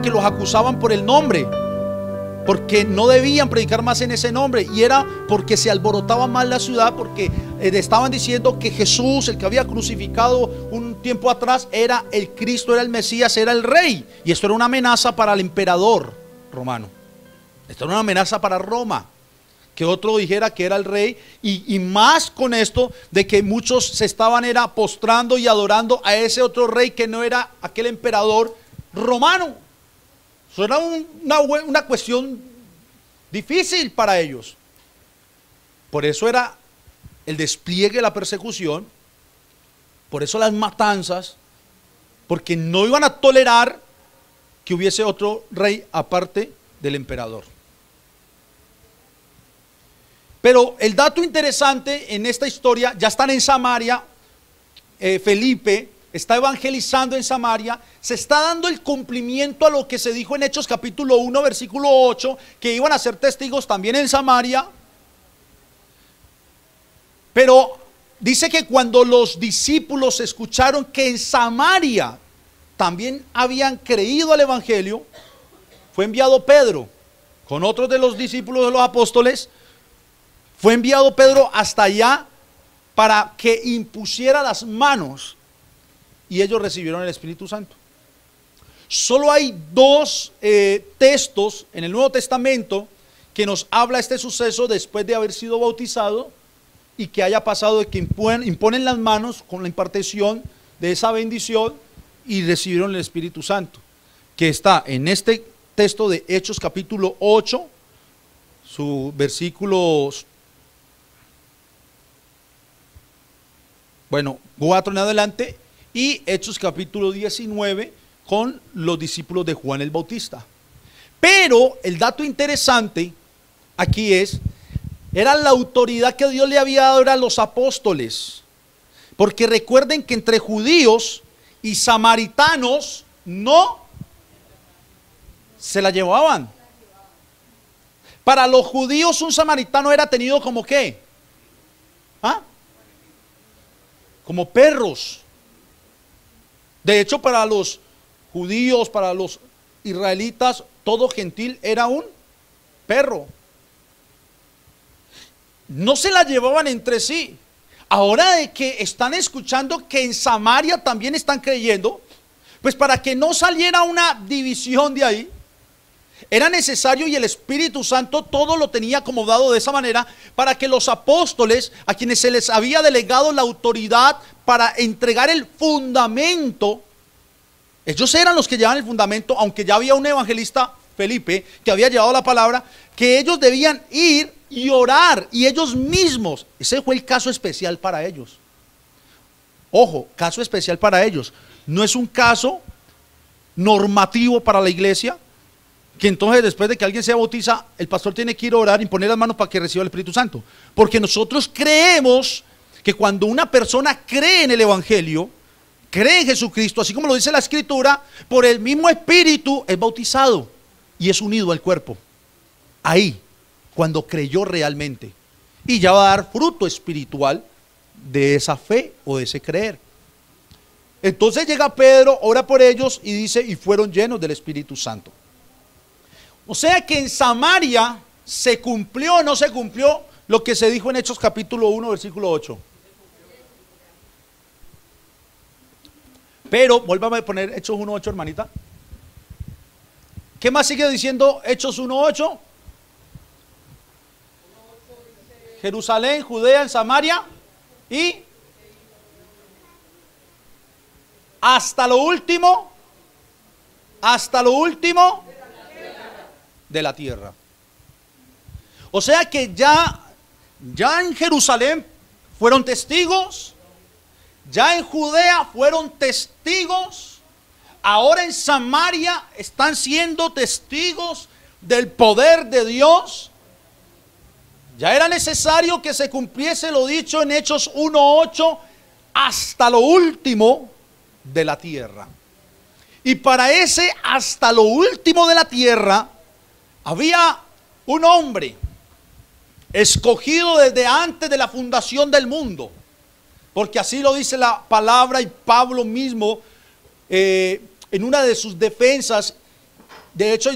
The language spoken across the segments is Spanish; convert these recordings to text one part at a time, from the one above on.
que los acusaban por el nombre, porque no debían predicar más en ese nombre, y era porque se alborotaba más la ciudad, porque estaban diciendo que Jesús, el que había crucificado un tiempo atrás, era el Cristo, era el Mesías, era el Rey, y esto era una amenaza para el emperador romano. Esto era una amenaza para Roma, que otro dijera que era el rey, y más con esto de que muchos se estaban postrando y adorando a ese otro rey que no era aquel emperador romano. Eso era una cuestión difícil para ellos. Por eso era el despliegue de la persecución, por eso las matanzas, porque no iban a tolerar que hubiese otro rey aparte del emperador. Pero el dato interesante en esta historia, ya están en Samaria, Felipe está evangelizando en Samaria, se está dando el cumplimiento a lo que se dijo en Hechos capítulo 1 versículo 8, que iban a ser testigos también en Samaria. Pero dice que cuando los discípulos escucharon que en Samaria también habían creído al evangelio, fue enviado Pedro con otros de los discípulos de los apóstoles. Fue enviado Pedro hasta allá para que impusiera las manos, y ellos recibieron el Espíritu Santo. Solo hay dos textos en el Nuevo Testamento que nos habla este suceso después de haber sido bautizado y que haya pasado de que imponen las manos con la impartición de esa bendición y recibieron el Espíritu Santo, que está en este texto de Hechos capítulo 8, su versículos 4 en adelante, y Hechos capítulo 19 con los discípulos de Juan el Bautista. Pero el dato interesante aquí era la autoridad que Dios le había dado a los apóstoles, porque recuerden que entre judíos y samaritanos no se la llevaban. Para los judíos un samaritano era tenido como ¿qué? Como perros. De hecho, para los judíos, para los israelitas, todo gentil era un perro. No se la llevaban entre sí. Ahora de que están escuchando que en Samaria también están creyendo, pues para que no saliera una división de ahí, era necesario, y el Espíritu Santo todo lo tenía acomodado de esa manera, para que los apóstoles, a quienes se les había delegado la autoridad para entregar el fundamento, ellos eran los que llevaban el fundamento, aunque ya había un evangelista, Felipe, que había llevado la palabra, que ellos debían ir y orar, y ellos mismos. Ese fue el caso especial para ellos. Ojo, caso especial para ellos. No es un caso normativo para la iglesia, que entonces después de que alguien se bautiza, el pastor tiene que ir a orar y poner las manos para que reciba el Espíritu Santo. Porque nosotros creemos que cuando una persona cree en el evangelio, cree en Jesucristo, así como lo dice la Escritura, por el mismo Espíritu es bautizado y es unido al cuerpo. Ahí, cuando creyó realmente, y ya va a dar fruto espiritual de esa fe o de ese creer. Entonces llega Pedro, ora por ellos y dice, y fueron llenos del Espíritu Santo. O sea que en Samaria se cumplió o no se cumplió lo que se dijo en Hechos capítulo 1 versículo 8. Pero, vuélvame a poner Hechos 1:8, hermanita. ¿Qué más sigue diciendo Hechos 1:8? Jerusalén, Judea, en Samaria y hasta lo último de la tierra. O sea que ya en Jerusalén fueron testigos, ya en Judea fueron testigos, ahora en Samaria están siendo testigos del poder de Dios. Ya era necesario que se cumpliese lo dicho en Hechos 1:8 hasta lo último de la tierra. Y para ese hasta lo último de la tierra había un hombre escogido desde antes de la fundación del mundo, porque así lo dice la palabra, y Pablo mismo en una de sus defensas De hecho,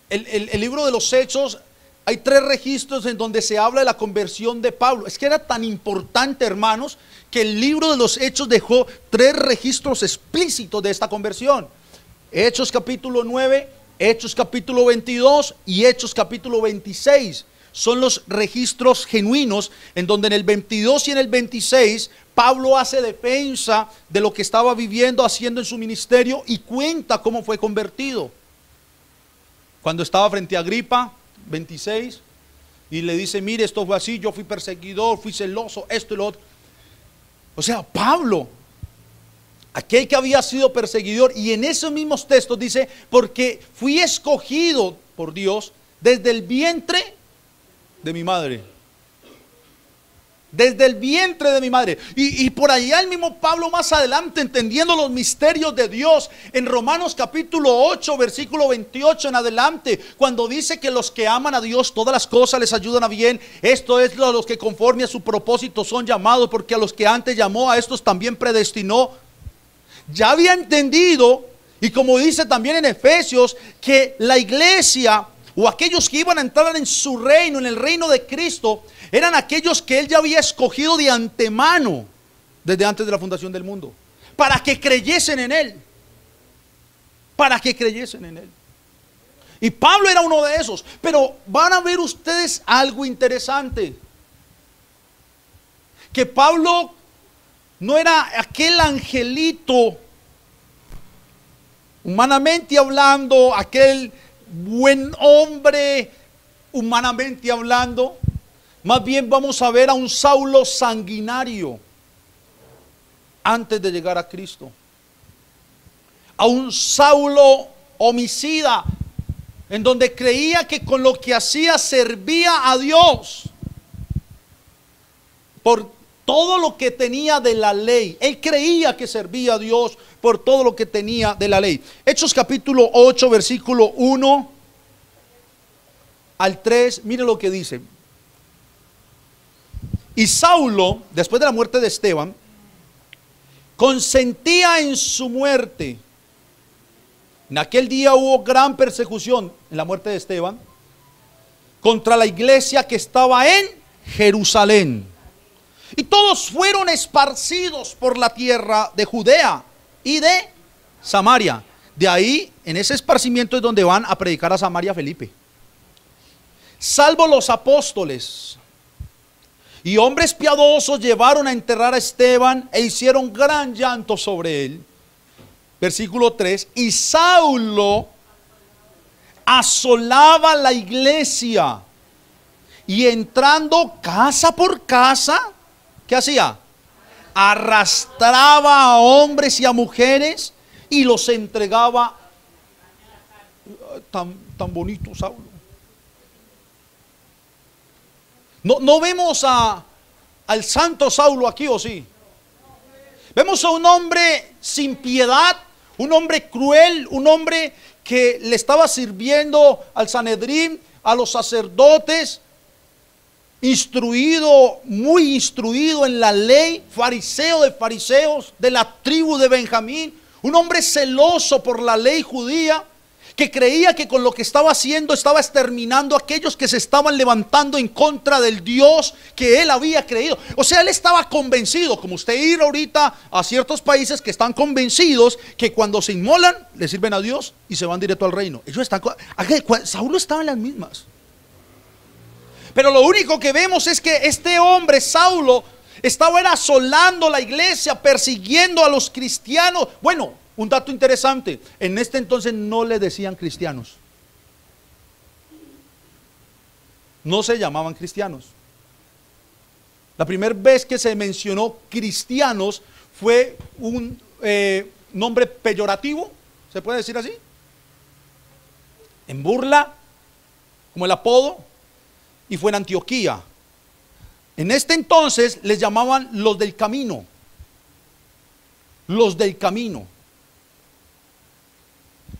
el libro de los Hechos, hay 3 registros en donde se habla de la conversión de Pablo. Es que era tan importante, hermanos, que el libro de los Hechos dejó 3 registros explícitos de esta conversión. Hechos capítulo 9, Hechos capítulo 22 y Hechos capítulo 26. Son los registros genuinos en donde en el 22 y en el 26 Pablo hace defensa de lo que estaba viviendo, haciendo en su ministerio, y cuenta cómo fue convertido. Cuando estaba frente a Agripa, 26, y le dice: mire, esto fue así, yo fui perseguidor, fui celoso, esto y lo otro. O sea, Pablo, aquel que había sido perseguidor, y en esos mismos textos dice: porque fui escogido por Dios desde el vientre de mi madre. Desde el vientre de mi madre. Y por allá el mismo Pablo más adelante, entendiendo los misterios de Dios, en Romanos capítulo 8 versículo 28 en adelante, cuando dice que los que aman a Dios todas las cosas les ayudan a bien, esto es a los que conforme a su propósito son llamados, porque a los que antes llamó, a estos también predestinó. Ya había entendido, y como dice también en Efesios, que la iglesia o aquellos que iban a entrar en su reino, en el reino de Cristo, eran aquellos que Él ya había escogido de antemano, desde antes de la fundación del mundo, para que creyesen en Él. Para que creyesen en Él. Y Pablo era uno de esos. Pero van a ver ustedes algo interesante. Que Pablo no era aquel angelito, humanamente hablando, aquel buen hombre, humanamente hablando. Más bien vamos a ver a un Saulo sanguinario antes de llegar a Cristo. A un Saulo homicida, en donde creía que con lo que hacía servía a Dios por todo lo que tenía de la ley. Él creía que servía a Dios por todo lo que tenía de la ley. Hechos capítulo 8 versículo 1 al 3, mire lo que dice. Y Saulo, después de la muerte de Esteban, consentía en su muerte. En aquel día hubo gran persecución, en la muerte de Esteban, contra la iglesia que estaba en Jerusalén. Y todos fueron esparcidos por la tierra de Judea y de Samaria. De ahí, en ese esparcimiento es donde van a predicar a Samaria Felipe. Salvo los apóstoles y hombres piadosos, llevaron a enterrar a Esteban e hicieron gran llanto sobre él. Versículo 3. Y Saulo asolaba la iglesia, y entrando casa por casa, ¿qué hacía? Arrastraba a hombres y a mujeres y los entregaba. Tan bonito Saulo. No vemos al santo Saulo aquí, ¿o sí? Vemos a un hombre sin piedad, un hombre cruel, un hombre que le estaba sirviendo al Sanedrín, a los sacerdotes, instruido, muy instruido en la ley, fariseo de fariseos, de la tribu de Benjamín, un hombre celoso por la ley judía, que creía que con lo que estaba haciendo estaba exterminando a aquellos que se estaban levantando en contra del Dios que él había creído. O sea, él estaba convencido, como usted ir ahorita a ciertos países que están convencidos que cuando se inmolan le sirven a Dios y se van directo al reino. Ellos están, Saulo estaba en las mismas. Pero lo único que vemos es que este hombre, Saulo, estaba asolando la iglesia, persiguiendo a los cristianos. Bueno, un dato interesante, en este entonces no le decían cristianos. No se llamaban cristianos. La primera vez que se mencionó cristianos fue un nombre peyorativo, ¿se puede decir así? En burla, como el apodo, y fue en Antioquía. En este entonces les llamaban los del camino. Los del camino.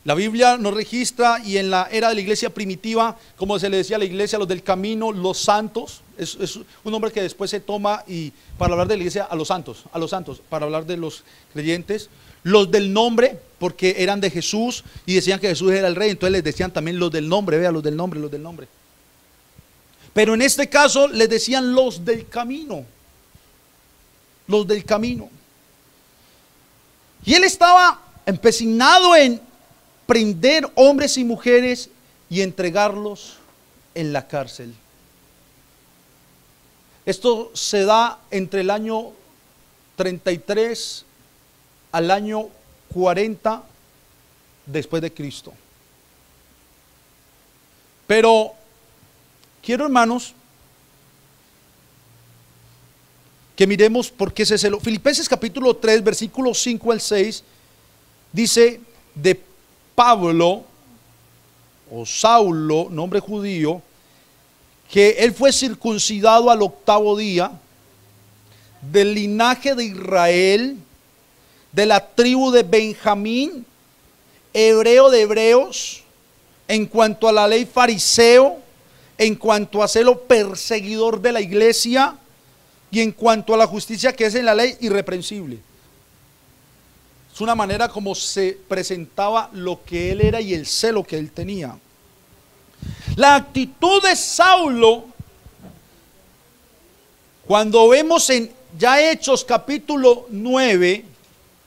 La Biblia nos registra, y en la era de la iglesia primitiva, como se le decía a la iglesia, los del camino, los santos, Es un nombre que después se toma y para hablar de la iglesia a los santos, para hablar de los creyentes. Los del nombre, porque eran de Jesús y decían que Jesús era el rey, entonces les decían también los del nombre, vea, los del nombre, los del nombre. Pero en este caso les decían los del camino, los del camino. Y él estaba empecinado en prender hombres y mujeres y entregarlos en la cárcel. Esto se da entre el año 33 al año 40 después de Cristo. Pero quiero, hermanos, que miremos por qué ese celo. Filipenses capítulo 3, versículos 5 al 6, dice de Pablo, o Saulo, nombre judío, que él fue circuncidado al 8º día, del linaje de Israel, de la tribu de Benjamín, hebreo de hebreos, en cuanto a la ley fariseo, en cuanto a celo perseguidor de la iglesia, y en cuanto a la justicia que es en la ley, irreprensible. Es una manera como se presentaba lo que él era y el celo que él tenía. La actitud de Saulo, cuando vemos en ya Hechos capítulo 9,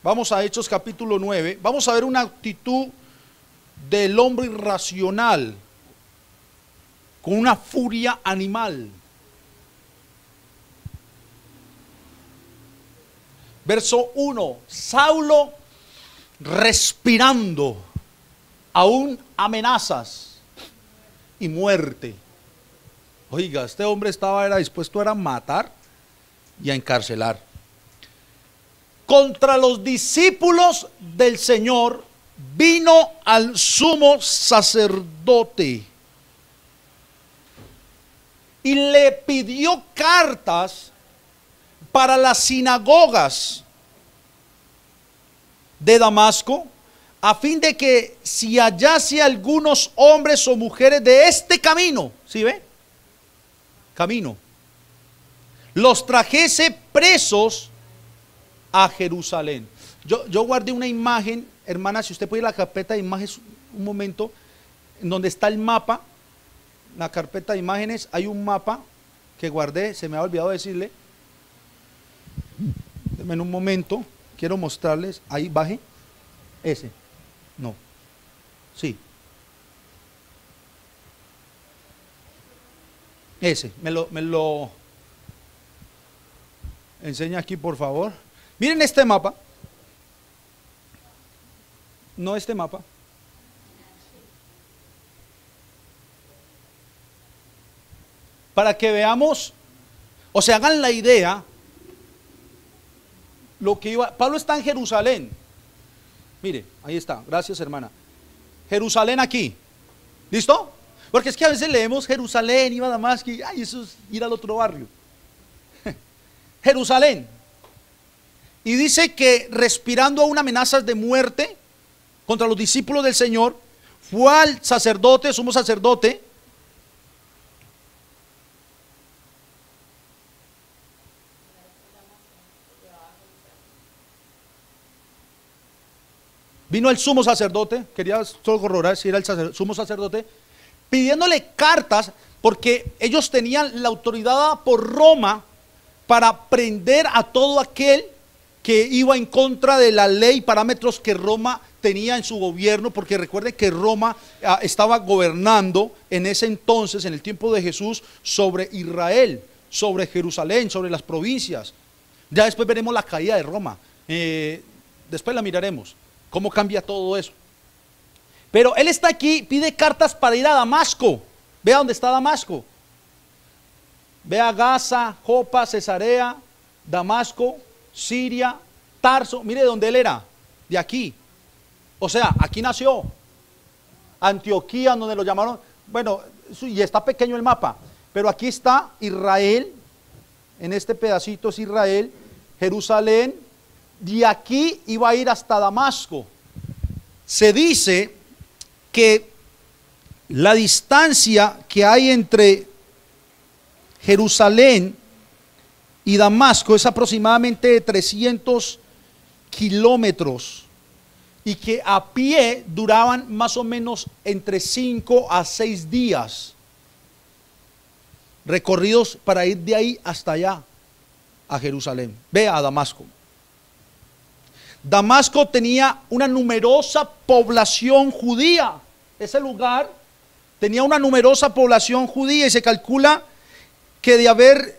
vamos a Hechos capítulo 9, vamos a ver una actitud del hombre irracional, con una furia animal. Verso 1, Saulo respirando, aún amenazas y muerte. Oiga, este hombre era dispuesto a matar y a encarcelar. Contra los discípulos del Señor vino al sumo sacerdote y le pidió cartas para las sinagogas de Damasco, a fin de que si hallase algunos hombres o mujeres de este camino, ¿sí ve? Camino, los trajese presos a Jerusalén. Yo guardé una imagen, hermana, si usted puede ir a la carpeta de imágenes un momento, en donde está el mapa, la carpeta de imágenes, hay un mapa que guardé, se me ha olvidado decirle. En un momento, quiero mostrarles, ahí baje, ese, no, sí, ese, me lo enseña aquí por favor. Miren este mapa, no este mapa, para que veamos, o se hagan la idea. Lo que iba, Pablo está en Jerusalén. Mire, ahí está. Gracias, hermana. Jerusalén aquí. ¿Listo? Porque es que a veces leemos Jerusalén, iba a Damasco, y ay, eso es ir al otro barrio. Jerusalén. Y dice que respirando aún amenazas de muerte contra los discípulos del Señor, fue al sacerdote, sumo sacerdote, vino el sumo sacerdote, quería solo corroborar si era el sumo sacerdote, pidiéndole cartas, porque ellos tenían la autoridad dada por Roma para prender a todo aquel que iba en contra de la ley y parámetros que Roma tenía en su gobierno, porque recuerden que Roma estaba gobernando en ese entonces, en el tiempo de Jesús, sobre Israel, sobre Jerusalén, sobre las provincias. Ya después veremos la caída de Roma, después la miraremos. ¿Cómo cambia todo eso? Pero él está aquí, pide cartas para ir a Damasco. Vea dónde está Damasco. Vea Gaza, Jopa, Cesarea, Damasco, Siria, Tarso. Mire dónde él era, de aquí. O sea, aquí nació. Antioquía, donde lo llamaron. Bueno, y está pequeño el mapa. Pero aquí está Israel. En este pedacito es Israel, Jerusalén. De aquí iba a ir hasta Damasco. Se dice que la distancia que hay entre Jerusalén y Damasco es aproximadamente de 300 kilómetros y que a pie duraban más o menos entre 5 a 6 días recorridos para ir de ahí hasta allá a Jerusalén. Ve a Damasco. Damasco tenía una numerosa población judía. Ese lugar tenía una numerosa población judía y se calcula que debía haber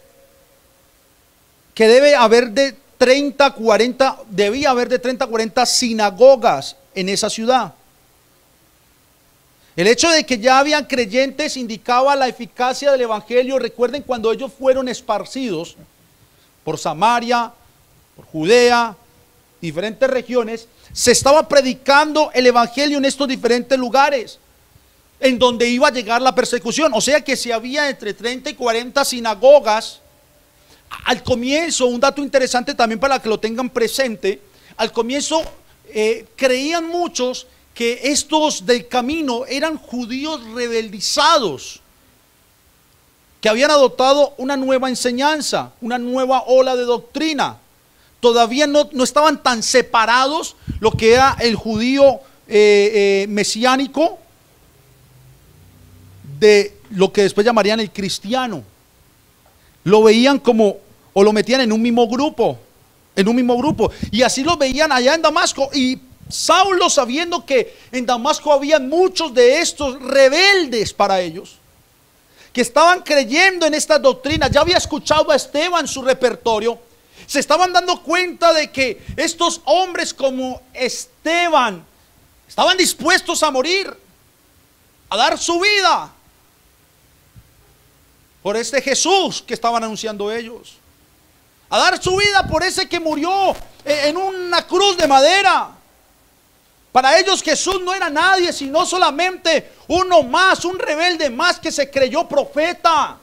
de 30 a 40 sinagogas en esa ciudad. El hecho de que ya habían creyentes indicaba la eficacia del evangelio. Recuerden cuando ellos fueron esparcidos por Samaria, por Judea, diferentes regiones, se estaba predicando el evangelio en estos diferentes lugares en donde iba a llegar la persecución. O sea que si había entre 30 y 40 sinagogas, al comienzo, un dato interesante también para que lo tengan presente, al comienzo creían muchos que estos del camino eran judíos rebeldizados, que habían adoptado una nueva enseñanza, una nueva ola de doctrina. Todavía no estaban tan separados lo que era el judío mesiánico de lo que después llamarían el cristiano. Lo veían como, o lo metían en un mismo grupo, y así lo veían allá en Damasco. Y Saulo, sabiendo que en Damasco había muchos de estos rebeldes para ellos, que estaban creyendo en esta doctrina, ya había escuchado a Esteban su repertorio, se estaban dando cuenta de que estos hombres como Esteban estaban dispuestos a morir, a dar su vida por este Jesús que estaban anunciando ellos, a dar su vida por ese que murió en una cruz de madera. Para ellos Jesús no era nadie, sino solamente uno más, un rebelde más que se creyó profeta.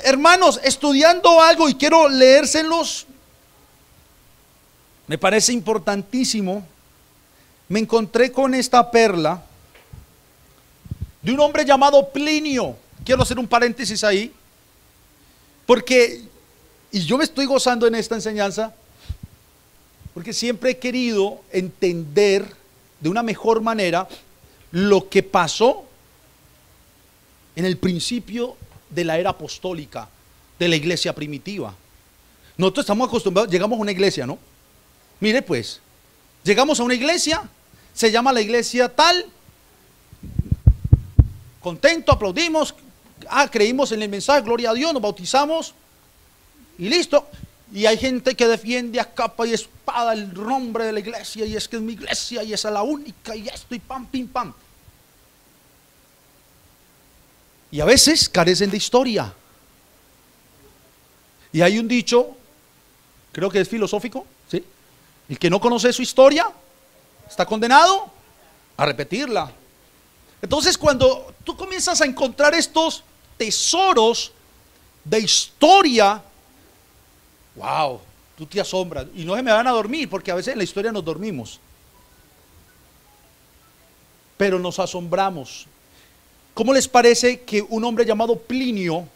Hermanos, estudiando algo, y quiero leérselos, me parece importantísimo, me encontré con esta perla de un hombre llamado Plinio. Quiero hacer un paréntesis ahí, porque, y yo me estoy gozando en esta enseñanza, porque siempre he querido entender de una mejor manera lo que pasó en el principio de la era apostólica de la iglesia primitiva. Nosotros estamos acostumbrados, llegamos a una iglesia, ¿no? Mire pues, llegamos a una iglesia, se llama la iglesia tal, contento, aplaudimos, creímos en el mensaje, gloria a Dios, nos bautizamos y listo. Y hay gente que defiende a capa y espada el nombre de la iglesia, y es que es mi iglesia y esa es la única, y esto y pam, pim, pam. Y a veces carecen de historia. Y hay un dicho, creo que es filosófico, ¿sí? El que no conoce su historia está condenado a repetirla. Entonces, cuando tú comienzas a encontrar estos tesoros de historia, wow, tú te asombras. Y no se me van a dormir, porque a veces en la historia nos dormimos, pero nos asombramos. ¿Cómo les parece que un hombre llamado Plinio,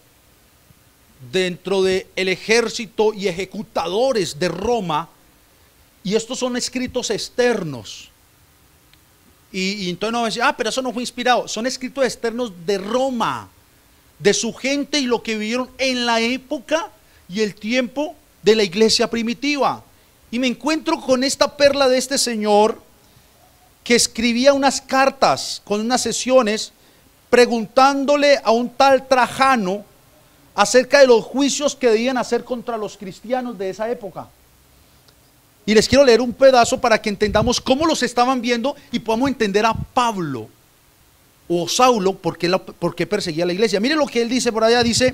dentro del ejército y ejecutadores de Roma, y estos son escritos externos, y entonces no va a decir, pero eso no fue inspirado, son escritos externos de Roma, de su gente y lo que vivieron en la época y el tiempo de la iglesia primitiva? Y me encuentro con esta perla de este señor que escribía unas cartas con unas sesiones preguntándole a un tal Trajano acerca de los juicios que debían hacer contra los cristianos de esa época. Y les quiero leer un pedazo para que entendamos cómo los estaban viendo y podamos entender a Pablo o Saulo por qué perseguía a la iglesia. Mire lo que él dice por allá, dice: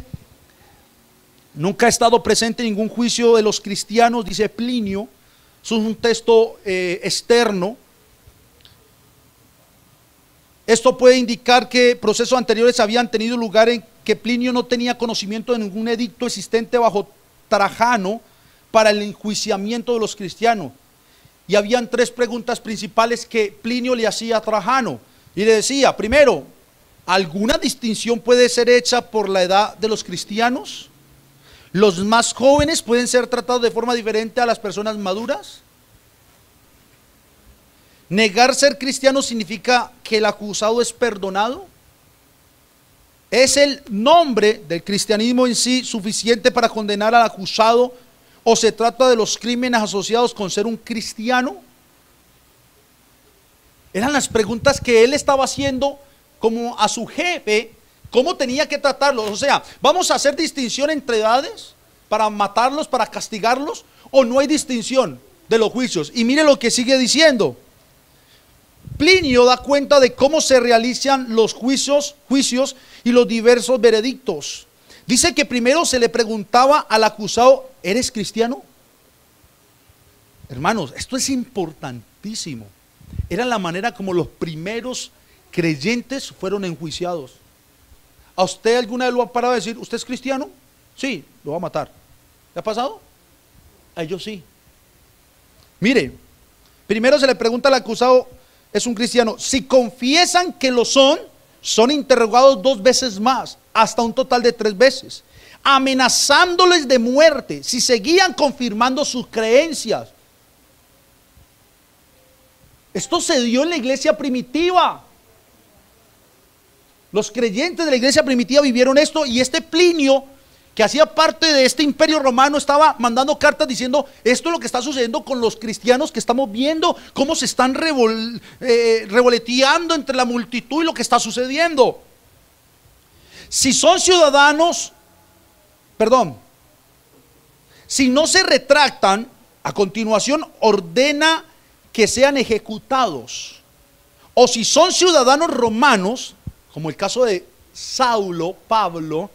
nunca ha estado presente en ningún juicio de los cristianos, dice Plinio. Eso es un texto externo. Esto puede indicar que procesos anteriores habían tenido lugar en que Plinio no tenía conocimiento de ningún edicto existente bajo Trajano para el enjuiciamiento de los cristianos. Y habían 3 preguntas principales que Plinio le hacía a Trajano. Y le decía, primero, ¿Alguna distinción puede ser hecha por la edad de los cristianos? ¿Los más jóvenes pueden ser tratados de forma diferente a las personas maduras? ¿Negar ser cristiano significa que el acusado es perdonado? ¿Es el nombre del cristianismo en sí suficiente para condenar al acusado o se trata de los crímenes asociados con ser un cristiano? Eran las preguntas que él estaba haciendo como a su jefe, cómo tenía que tratarlos. O sea, ¿vamos a hacer distinción entre edades para matarlos, para castigarlos? ¿O no hay distinción de los juicios? Y mire lo que sigue diciendo. Plinio da cuenta de cómo se realizan los juicios y los diversos veredictos. Dice que primero se le preguntaba al acusado, ¿eres cristiano? Hermanos, esto es importantísimo. Era la manera como los primeros creyentes fueron enjuiciados. ¿A usted alguna vez lo ha parado a decir, ¿usted es cristiano? Sí, lo va a matar. ¿Le ha pasado? A ellos sí. Mire, primero se le pregunta al acusado, ¿es un cristiano? Si confiesan que lo son interrogados 2 veces más, hasta un total de 3 veces, amenazándoles de muerte si seguían confirmando sus creencias. Esto se dio en la iglesia primitiva. Los creyentes de la iglesia primitiva vivieron esto, y este Plinio, que hacía parte de este imperio romano, estaba mandando cartas diciendo, esto es lo que está sucediendo con los cristianos, que estamos viendo cómo se están revoleteando entre la multitud y lo que está sucediendo. Si son ciudadanos, si no se retractan, a continuación ordena que sean ejecutados. O si son ciudadanos romanos, como el caso de Saulo, Pablo,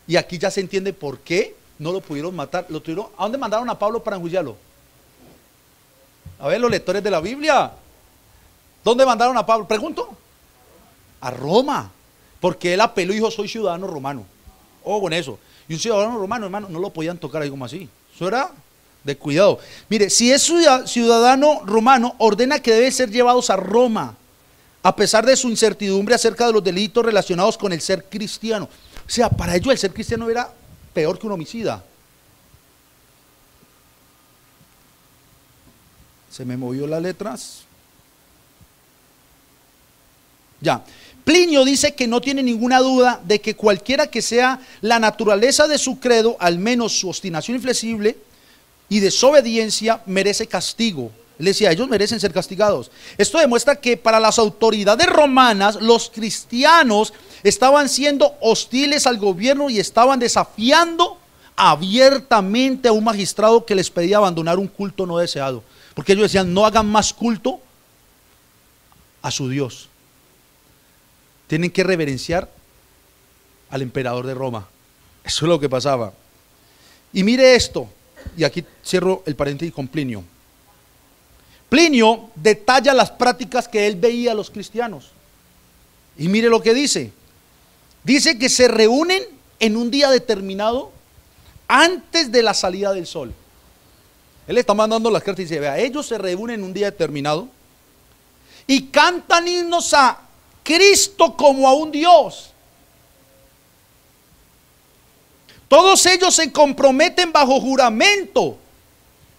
y aquí ya se entiende por qué no lo pudieron matar. ¿A dónde mandaron a Pablo para enjuiciarlo? A ver, los lectores de la Biblia, ¿dónde mandaron a Pablo? Pregunto. A Roma, porque él apeló y dijo, soy ciudadano romano. Ojo con eso. Y un ciudadano romano, hermano, no lo podían tocar ahí como así. Eso era de cuidado. Mire, si es ciudadano romano, ordena que deben ser llevados a Roma, a pesar de su incertidumbre acerca de los delitos relacionados con el ser cristiano. O sea, para ellos el ser cristiano era peor que un homicida. Se me movió las letras. Ya. Plinio dice que no tiene ninguna duda de que cualquiera que sea la naturaleza de su credo, al menos su obstinación inflexible y desobediencia, merece castigo. Él decía, ellos merecen ser castigados. Esto demuestra que para las autoridades romanas, los cristianos estaban siendo hostiles al gobierno y estaban desafiando abiertamente a un magistrado que les pedía abandonar un culto no deseado. Porque ellos decían, no hagan más culto a su Dios. Tienen que reverenciar al emperador de Roma. Eso es lo que pasaba. Y mire esto, y aquí cierro el paréntesis con Plinio. Plinio detalla las prácticas que él veía a los cristianos. Y mire lo que dice. Dice que se reúnen en un día determinado antes de la salida del sol. Él está mandando las cartas y dice, vea, ellos se reúnen en un día determinado y cantan himnos a Cristo como a un Dios. Todos ellos se comprometen bajo juramento,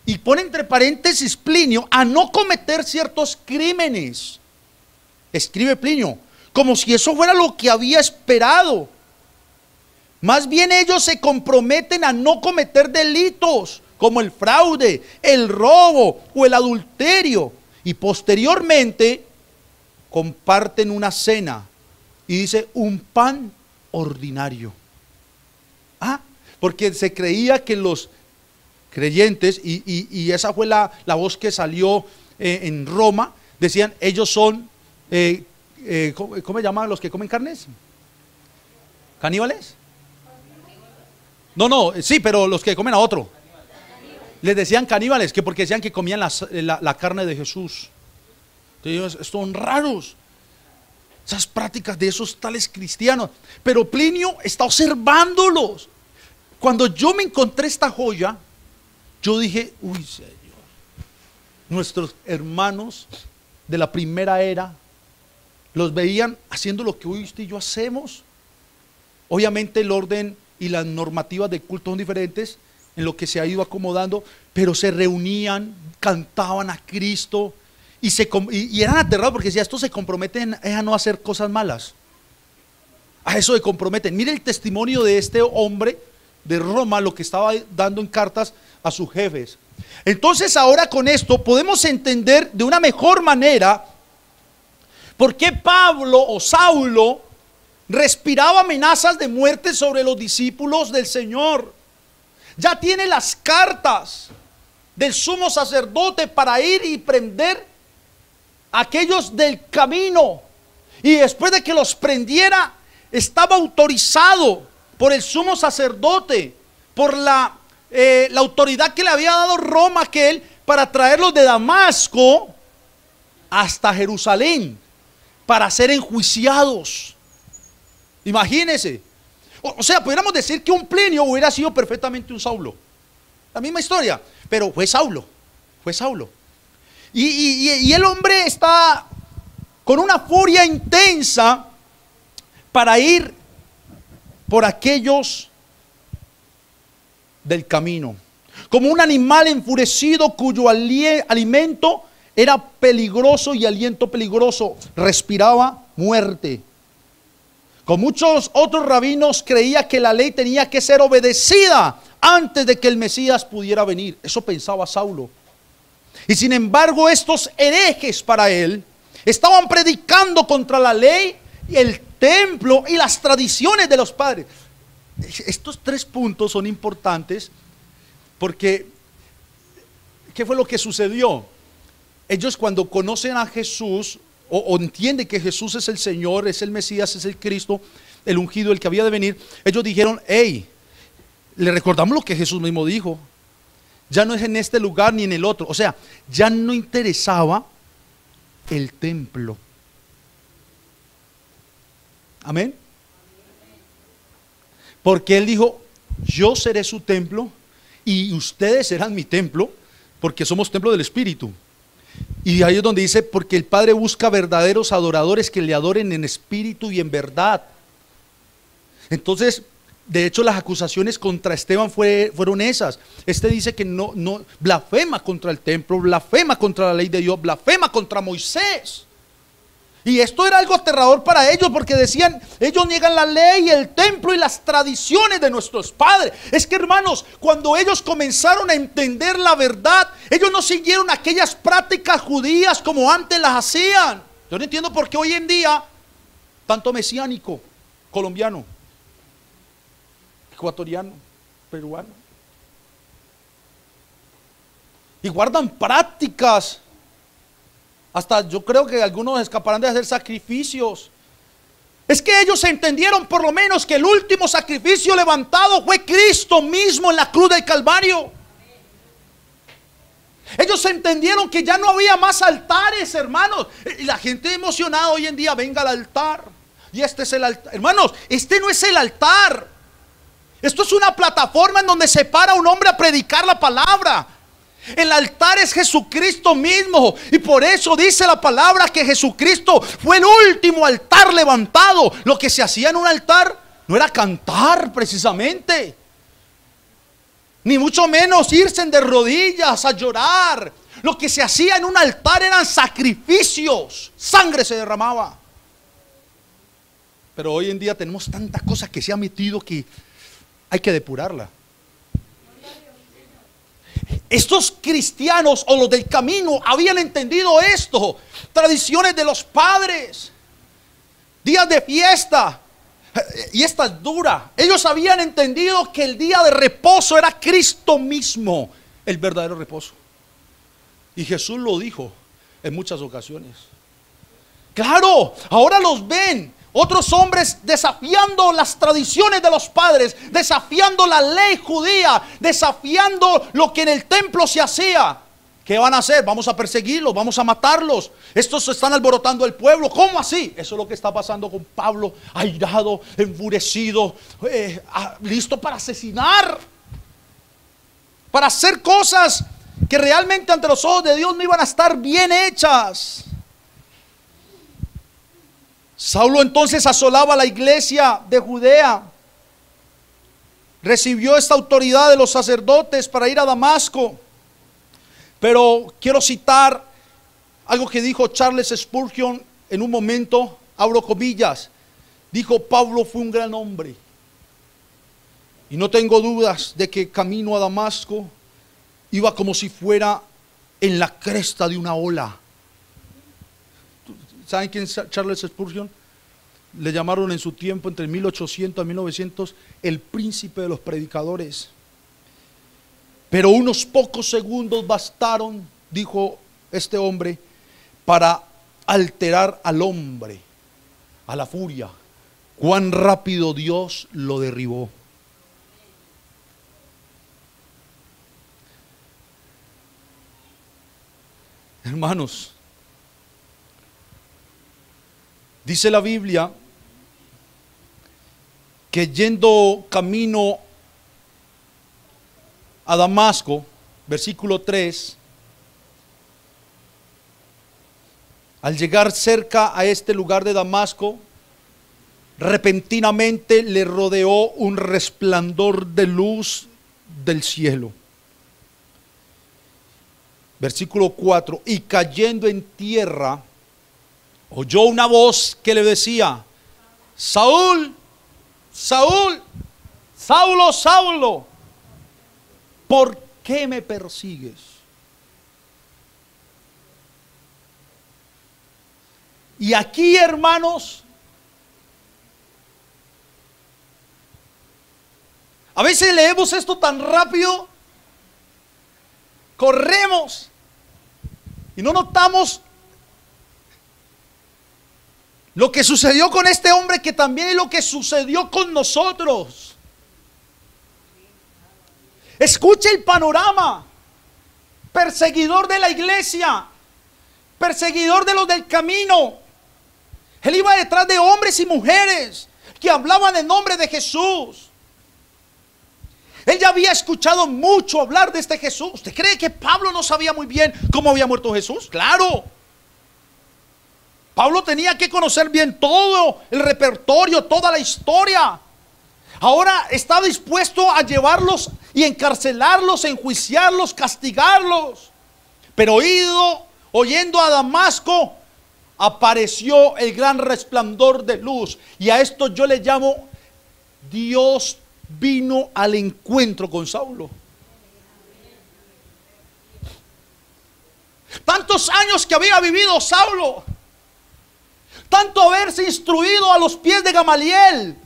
y pone entre paréntesis Plinio, a no cometer ciertos crímenes. Escribe Plinio, como si eso fuera lo que había esperado. Más bien ellos se comprometen a no cometer delitos como el fraude, el robo o el adulterio. Y posteriormente comparten una cena y dice un pan ordinario. Porque se creía que los creyentes, y esa fue la voz que salió en Roma, decían, ellos son, ¿cómo se llaman los que comen carnes? ¿Caníbales? No, sí, pero los que comen a otro. Les decían caníbales, que porque decían que comían la carne de Jesús. Entonces, son raros esas prácticas de esos tales cristianos. Pero Plinio está observándolos. Cuando yo me encontré esta joya, yo dije, uy Señor, nuestros hermanos de la primera era los veían haciendo lo que hoy usted y yo hacemos. Obviamente el orden y las normativas del culto son diferentes, en lo que se ha ido acomodando, pero se reunían, cantaban a Cristo y eran aterrados porque si a esto se comprometen a no hacer cosas malas. A eso se comprometen. Mire el testimonio de este hombre de Roma, lo que estaba dando en cartas a sus jefes. Entonces ahora con esto podemos entender de una mejor manera por qué Pablo o Saulo respiraba amenazas de muerte sobre los discípulos del Señor. Ya tiene las cartas del sumo sacerdote para ir y prender a aquellos del camino. Y después de que los prendiera, estaba autorizado por el sumo sacerdote, por la autoridad que le había dado Roma a aquel, para traerlos de Damasco hasta Jerusalén, para ser enjuiciados. Imagínense. O sea, pudiéramos decir que un Plinio hubiera sido perfectamente un Saulo. La misma historia, pero fue Saulo. Fue Saulo. Y el hombre está con una furia intensa para ir por aquellos del camino, como un animal enfurecido cuyo alimento era peligroso y aliento peligroso, respiraba muerte. Con muchos otros rabinos creía que la ley tenía que ser obedecida antes de que el Mesías pudiera venir. Eso pensaba Saulo. Y sin embargo, estos herejes para él estaban predicando contra la ley y el templo y las tradiciones de los padres. Estos tres puntos son importantes porque ¿qué fue lo que sucedió? Ellos cuando conocen a Jesús o entienden que Jesús es el Señor, es el Mesías, es el Cristo, el ungido, el que había de venir, ellos dijeron, hey, le recordamos lo que Jesús mismo dijo, ya no es en este lugar ni en el otro. O sea, ya no interesaba el templo. Amén. Porque él dijo, yo seré su templo y ustedes serán mi templo, porque somos templo del Espíritu. Y ahí es donde dice, porque el Padre busca verdaderos adoradores que le adoren en espíritu y en verdad. Entonces, de hecho, las acusaciones contra Esteban fueron esas. Este dice que no blasfema contra el templo, blasfema contra la ley de Dios, blasfema contra Moisés. Y esto era algo aterrador para ellos porque decían, ellos niegan la ley, el templo y las tradiciones de nuestros padres. Es que, hermanos, cuando ellos comenzaron a entender la verdad, ellos no siguieron aquellas prácticas judías como antes las hacían. Yo no entiendo por qué hoy en día tanto mesiánico, colombiano, ecuatoriano, peruano, y guardan prácticas. Hasta yo creo que algunos escaparán de hacer sacrificios. Es que ellos entendieron por lo menos que el último sacrificio levantado fue Cristo mismo en la cruz del Calvario. Ellos entendieron que ya no había más altares, hermanos. Y la gente emocionada hoy en día, venga al altar. Y este es el altar. Hermanos, este no es el altar. Esto es una plataforma en donde se para un hombre a predicar la palabra. El altar es Jesucristo mismo. Y por eso dice la palabra que Jesucristo fue el último altar levantado. Lo que se hacía en un altar no era cantar precisamente, ni mucho menos irse de rodillas a llorar. Lo que se hacía en un altar eran sacrificios. Sangre se derramaba. Pero hoy en día tenemos tanta cosa que se ha metido que hay que depurarla. Estos cristianos o los del camino habían entendido esto. Tradiciones de los padres, días de fiesta. Y esta es dura. Ellos habían entendido que el día de reposo era Cristo mismo, el verdadero reposo. Y Jesús lo dijo en muchas ocasiones. Claro, ahora los ven otros hombres desafiando las tradiciones de los padres, desafiando la ley judía, desafiando lo que en el templo se hacía. ¿Qué van a hacer? Vamos a perseguirlos, vamos a matarlos. Estos están alborotando el pueblo. ¿Cómo así? Eso es lo que está pasando con Pablo, airado, enfurecido, listo para asesinar, para hacer cosas que realmente ante los ojos de Dios no iban a estar bien hechas. Saulo entonces asolaba la iglesia de Judea. Recibió esta autoridad de los sacerdotes para ir a Damasco. Pero quiero citar algo que dijo Charles Spurgeon en un momento, abro comillas. Dijo: Pablo fue un gran hombre, y no tengo dudas de que camino a Damasco iba como si fuera en la cresta de una ola. ¿Saben quién es Charles Spurgeon? Le llamaron en su tiempo, entre 1800 a 1900, el príncipe de los predicadores. Pero unos pocos segundos bastaron, dijo este hombre, para alterar al hombre a la furia. Cuán rápido Dios lo derribó. Hermanos, dice la Biblia que yendo camino a Damasco, versículo 3, al llegar cerca a este lugar de Damasco, repentinamente le rodeó un resplandor de luz del cielo. Versículo 4, y cayendo en tierra, oyó una voz que le decía: Saúl, Saúl, Saulo, Saulo, ¿por qué me persigues? Y aquí, hermanos, a veces leemos esto tan rápido, corremos y no notamos lo que sucedió con este hombre, que también es lo que sucedió con nosotros. Escuche el panorama: perseguidor de la iglesia, perseguidor de los del camino. Él iba detrás de hombres y mujeres que hablaban en nombre de Jesús. Él ya había escuchado mucho hablar de este Jesús. ¿Usted cree que Pablo no sabía muy bien cómo había muerto Jesús? Claro. Pablo tenía que conocer bien todo el repertorio, toda la historia. Ahora está dispuesto a llevarlos y encarcelarlos, enjuiciarlos, castigarlos. Pero oyendo a Damasco, apareció el gran resplandor de luz. Y a esto yo le llamo: Dios vino al encuentro con Saulo. Tantos años que había vivido Saulo, tanto haberse instruido a los pies de Gamaliel,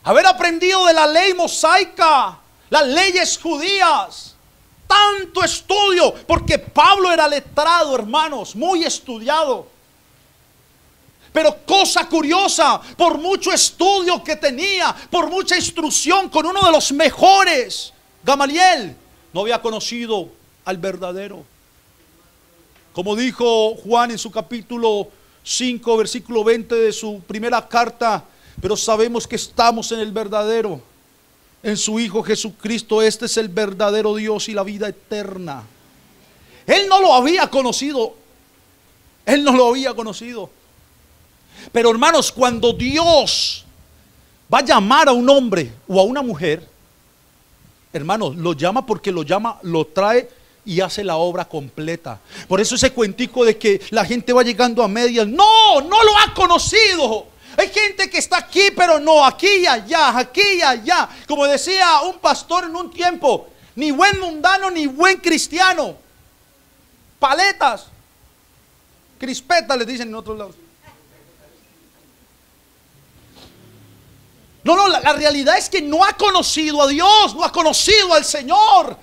haber aprendido de la ley mosaica, las leyes judías, tanto estudio, porque Pablo era letrado, hermanos, muy estudiado. Pero cosa curiosa, por mucho estudio que tenía, por mucha instrucción con uno de los mejores, Gamaliel, no había conocido al verdadero. Como dijo Juan en su capítulo 5, versículo 20 de su primera carta: pero sabemos que estamos en el verdadero, en su Hijo Jesucristo. Este es el verdadero Dios y la vida eterna. Él no lo había conocido. Él no lo había conocido. Pero hermanos, cuando Dios va a llamar a un hombre o a una mujer, hermanos, lo llama porque lo llama, lo trae y hace la obra completa. Por eso ese cuentico de que la gente va llegando a medias, no lo ha conocido. Hay gente que está aquí, pero no, aquí y allá, aquí y allá. Como decía un pastor en un tiempo: ni buen mundano ni buen cristiano. Paletas, crispetas les dicen en otros lados. No, la realidad es que no ha conocido a Dios, no ha conocido al Señor.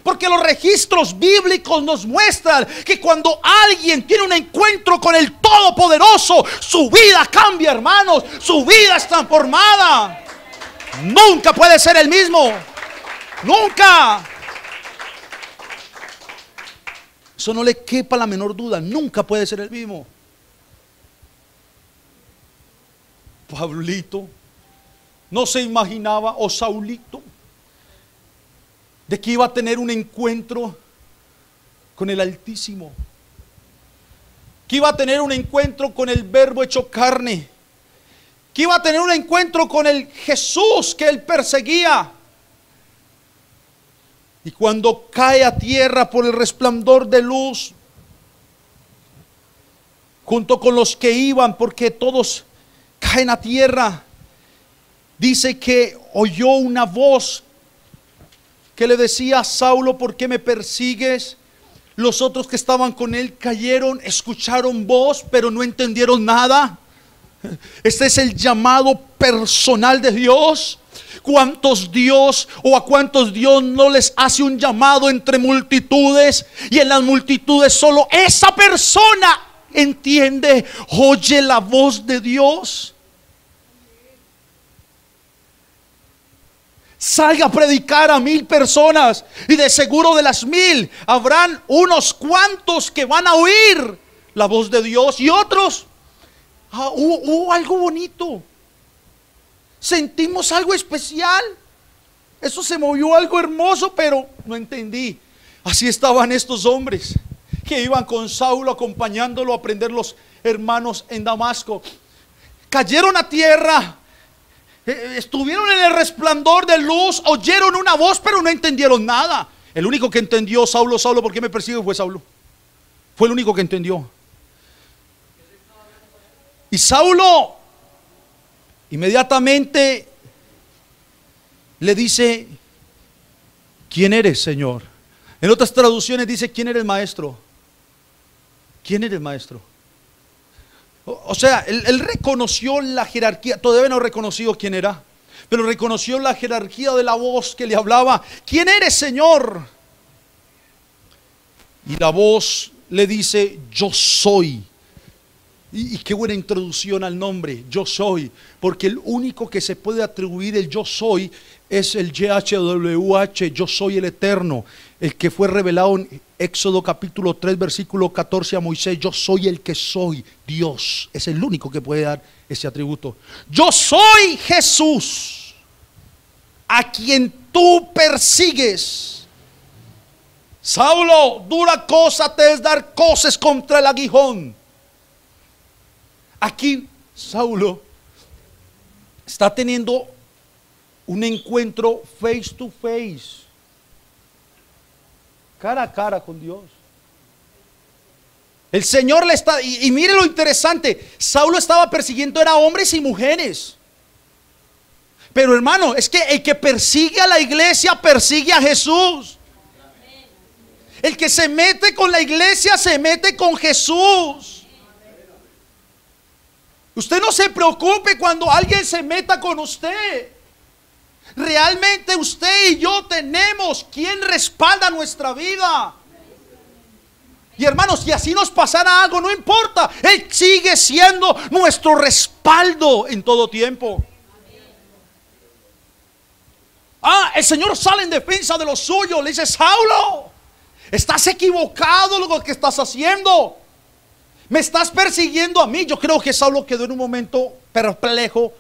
Porque los registros bíblicos nos muestran que cuando alguien tiene un encuentro con el Todopoderoso, su vida cambia, hermanos. Su vida es transformada. Nunca puede ser el mismo. Nunca. Eso no le quepa la menor duda. Nunca puede ser el mismo. Pablito no se imaginaba, o Saulito, de que iba a tener un encuentro con el Altísimo. que iba a tener un encuentro con el Verbo hecho carne, que iba a tener un encuentro con el Jesús que él perseguía. Y cuando cae a tierra por el resplandor de luz, junto con los que iban, porque todos caen a tierra, dice que oyó una voz que le decía: Saulo, ¿por qué me persigues? Los otros que estaban con él cayeron, escucharon voz, pero no entendieron nada. Este es el llamado personal de Dios. ¿Cuántos Dios o a cuántos Dios no les hace un llamado entre multitudes? Y en las multitudes solo esa persona entiende, oye la voz de Dios. Salga a predicar a 1000 personas y de seguro de las 1000 habrán unos cuantos que van a oír la voz de Dios y otros hubo algo bonito, sentimos algo especial, eso se movió algo hermoso, pero no entendí. Así estaban estos hombres que iban con Saulo acompañándolo a prender los hermanos en Damasco. Cayeron a tierra, estuvieron en el resplandor de luz, oyeron una voz, pero no entendieron nada. El único que entendió: Saulo, Saulo, ¿por qué me persigues? Fue Saulo. Fue el único que entendió. Y Saulo inmediatamente le dice: ¿quién eres, Señor? En otras traducciones dice: ¿quién eres, maestro? ¿Quién eres, maestro? O sea, él reconoció la jerarquía. Todavía no reconoció quién era, pero reconoció la jerarquía de la voz que le hablaba. ¿Quién eres, Señor? Y la voz le dice: yo soy. Y qué buena introducción al nombre, yo soy, porque el único que se puede atribuir el yo soy es el YHWH, yo soy el eterno, el que fue revelado en Éxodo capítulo 3 versículo 14 a Moisés. Yo soy el que soy, Dios es el único que puede dar ese atributo. Yo soy Jesús, a quien tú persigues. Saulo, dura cosa te es dar coces contra el aguijón. Aquí Saulo está teniendo un encuentro face to face, cara a cara con Dios. El Señor le está, y mire lo interesante, Saulo estaba persiguiendo era hombres y mujeres. Pero hermano, es que el que persigue a la iglesia persigue a Jesús. El que se mete con la iglesia se mete con Jesús. Usted no se preocupe cuando alguien se meta con usted. Realmente usted y yo tenemos quien respalda nuestra vida. Y hermanos, si así nos pasara algo, no importa, Él sigue siendo nuestro respaldo en todo tiempo. El Señor sale en defensa de los suyos. Le dice: Saulo, estás equivocado lo que estás haciendo. Me estás persiguiendo a mí. Yo creo que Saulo quedó en un momento perplejo,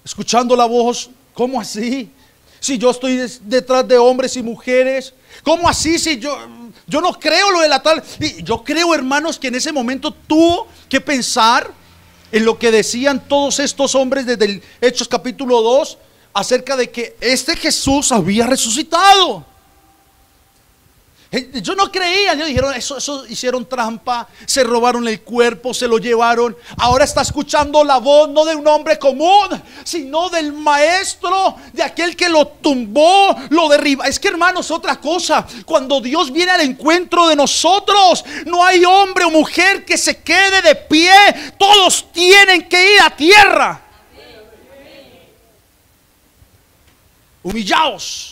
escuchando la voz. ¿Cómo así? Si yo estoy detrás de hombres y mujeres. ¿Cómo así? Si yo no creo lo de la tal. Y yo creo, hermanos, que en ese momento tuvo que pensar en lo que decían todos estos hombres desde el Hechos capítulo 2 acerca de que este Jesús había resucitado. Yo no creía, ellos dijeron: eso hicieron trampa, se robaron el cuerpo, se lo llevaron. Ahora está escuchando la voz no de un hombre común, sino del maestro, de aquel que lo tumbó, lo derriba. Es que, hermanos, otra cosa, cuando Dios viene al encuentro de nosotros, no hay hombre o mujer que se quede de pie, todos tienen que ir a tierra. Humillaos.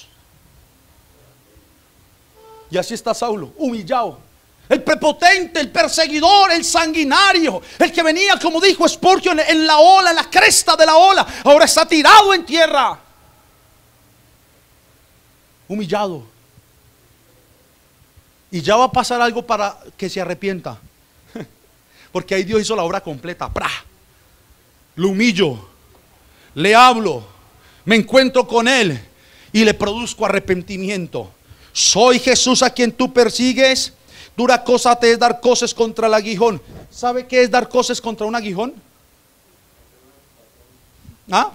Y así está Saulo, humillado. El prepotente, el perseguidor, el sanguinario, el que venía, como dijo Spurgeon, en la ola, en la cresta de la ola, ahora está tirado en tierra. Humillado. Y ya va a pasar algo para que se arrepienta. Porque ahí Dios hizo la obra completa. ¡Pra! Lo humillo, le hablo, me encuentro con él y le produzco arrepentimiento. Soy Jesús a quien tú persigues. Dura cosa te es dar coces contra el aguijón. ¿Sabe qué es dar coces contra un aguijón? ¿Ah?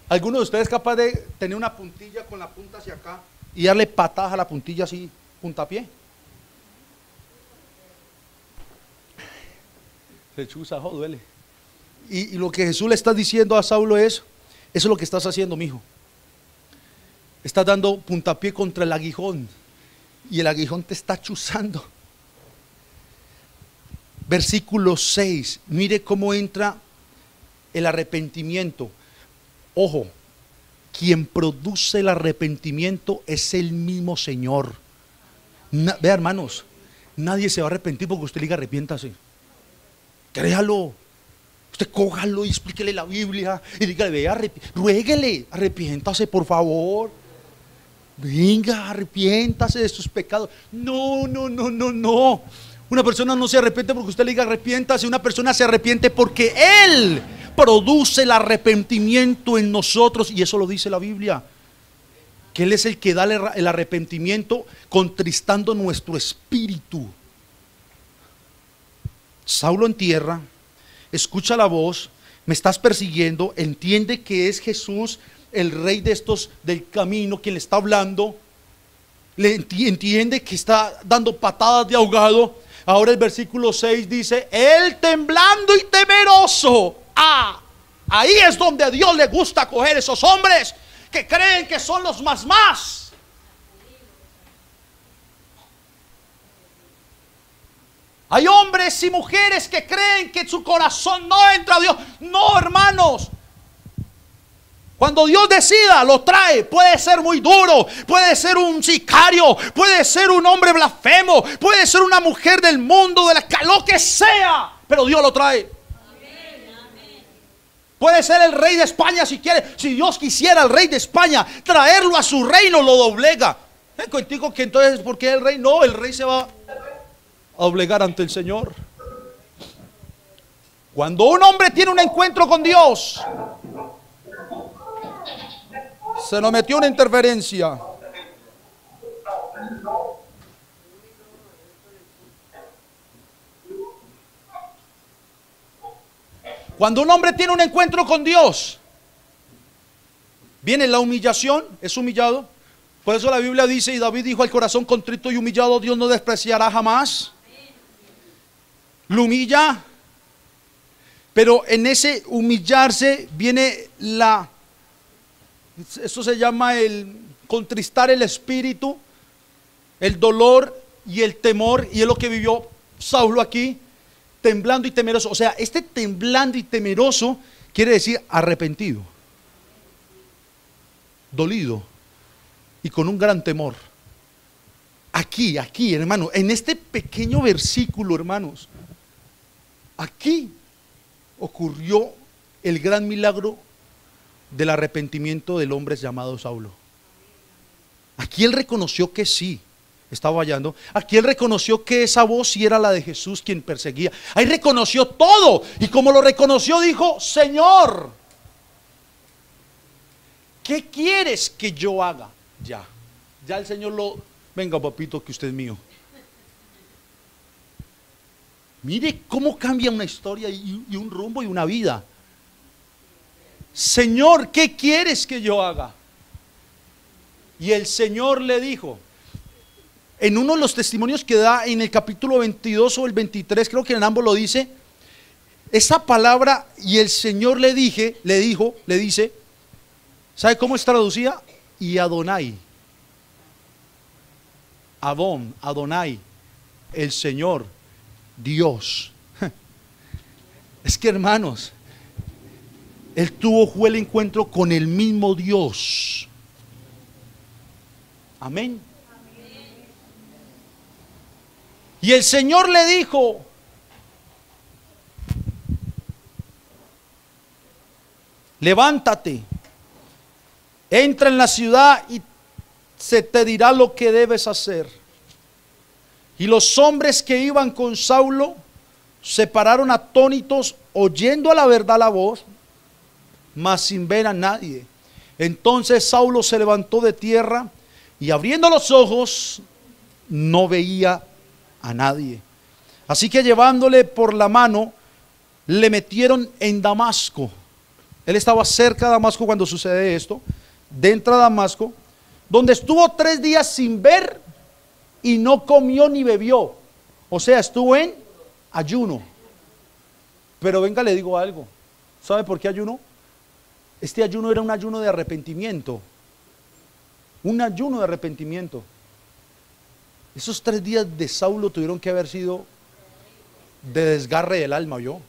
¿Alguno de ustedes es capaz de tener una puntilla con la punta hacia acá y darle patadas a la puntilla así, puntapié? Se chuza, duele. Y lo que Jesús le está diciendo a Saulo es, eso es lo que estás haciendo, mijo. Estás dando puntapié contra el aguijón y el aguijón te está chuzando. Versículo 6, mire cómo entra el arrepentimiento. Ojo, quien produce el arrepentimiento es el mismo Señor. Vea, hermanos, nadie se va a arrepentir porque usted le diga arrepiéntase. Créalo. Usted cójalo y explíquele la Biblia y dígale, vea, ruéguele, arrepiéntase por favor. Venga, arrepiéntase de sus pecados. No. Una persona no se arrepiente porque usted le diga arrepiéntase. Una persona se arrepiente porque Él produce el arrepentimiento en nosotros. Y eso lo dice la Biblia, que Él es el que da el arrepentimiento contristando nuestro espíritu. Saulo en tierra, escucha la voz, me estás persiguiendo, entiende que es Jesús, el rey de estos del camino, quien le está hablando. Entiende que está dando patadas de ahogado. Ahora el versículo 6 dice, él temblando y temeroso. Ahí es donde a Dios le gusta coger esos hombres que creen que son los más. Hay hombres y mujeres que creen que su corazón no entra a Dios. No, hermanos. Cuando Dios decida, lo trae. Puede ser muy duro, puede ser un sicario, puede ser un hombre blasfemo, puede ser una mujer del mundo, lo que sea, pero Dios lo trae. Puede ser el rey de España si quiere. Si Dios quisiera el rey de España traerlo a su reino, lo doblega. Contigo que entonces, ¿por qué el rey? No, el rey se va a doblegar ante el Señor. Cuando un hombre tiene un encuentro con Dios, se nos metió una interferencia. Cuando un hombre tiene un encuentro con Dios, viene la humillación, es humillado. Por eso la Biblia dice, y David dijo, al corazón contrito y humillado Dios no despreciará jamás. Lo humilla, pero en ese humillarse viene esto se llama el contristar el espíritu, el dolor y el temor, y es lo que vivió Saulo aquí, temblando y temeroso. O sea, este temblando y temeroso quiere decir arrepentido, dolido y con un gran temor. Aquí, hermano, en este pequeño versículo, hermanos, aquí ocurrió el gran milagro del arrepentimiento del hombre llamado Saulo. Aquí él reconoció que sí estaba fallando. Aquí él reconoció que esa voz sí era la de Jesús quien perseguía. Ahí reconoció todo. Y como lo reconoció, dijo: Señor, ¿qué quieres que yo haga? Ya el Señor venga, papito, que usted es mío. Mire cómo cambia una historia y un rumbo y una vida. Señor, ¿qué quieres que yo haga? Y el Señor le dijo, en uno de los testimonios que da en el capítulo 22 o el 23, creo que en ambos lo dice, esa palabra, y el Señor le dice, ¿sabe cómo es traducida? Y Adonai, Adonai, el Señor, Dios. Es que, hermanos, él fue el encuentro con el mismo Dios. Amén. Y el Señor le dijo: levántate, entra en la ciudad y se te dirá lo que debes hacer. Y los hombres que iban con Saulo se pararon atónitos, oyendo a la verdad la voz, mas sin ver a nadie. Entonces Saulo se levantó de tierra y, abriendo los ojos, no veía a nadie. Así que llevándole por la mano, le metieron en Damasco. Él estaba cerca de Damasco cuando sucede esto, dentro de Damasco, donde estuvo 3 días sin ver y no comió ni bebió. O sea, estuvo en ayuno. Pero venga, le digo algo. ¿Sabe por qué ayuno? Este ayuno era un ayuno de arrepentimiento. Un ayuno de arrepentimiento. Esos 3 días de Saulo tuvieron que haber sido de desgarre del alma, ¿yo?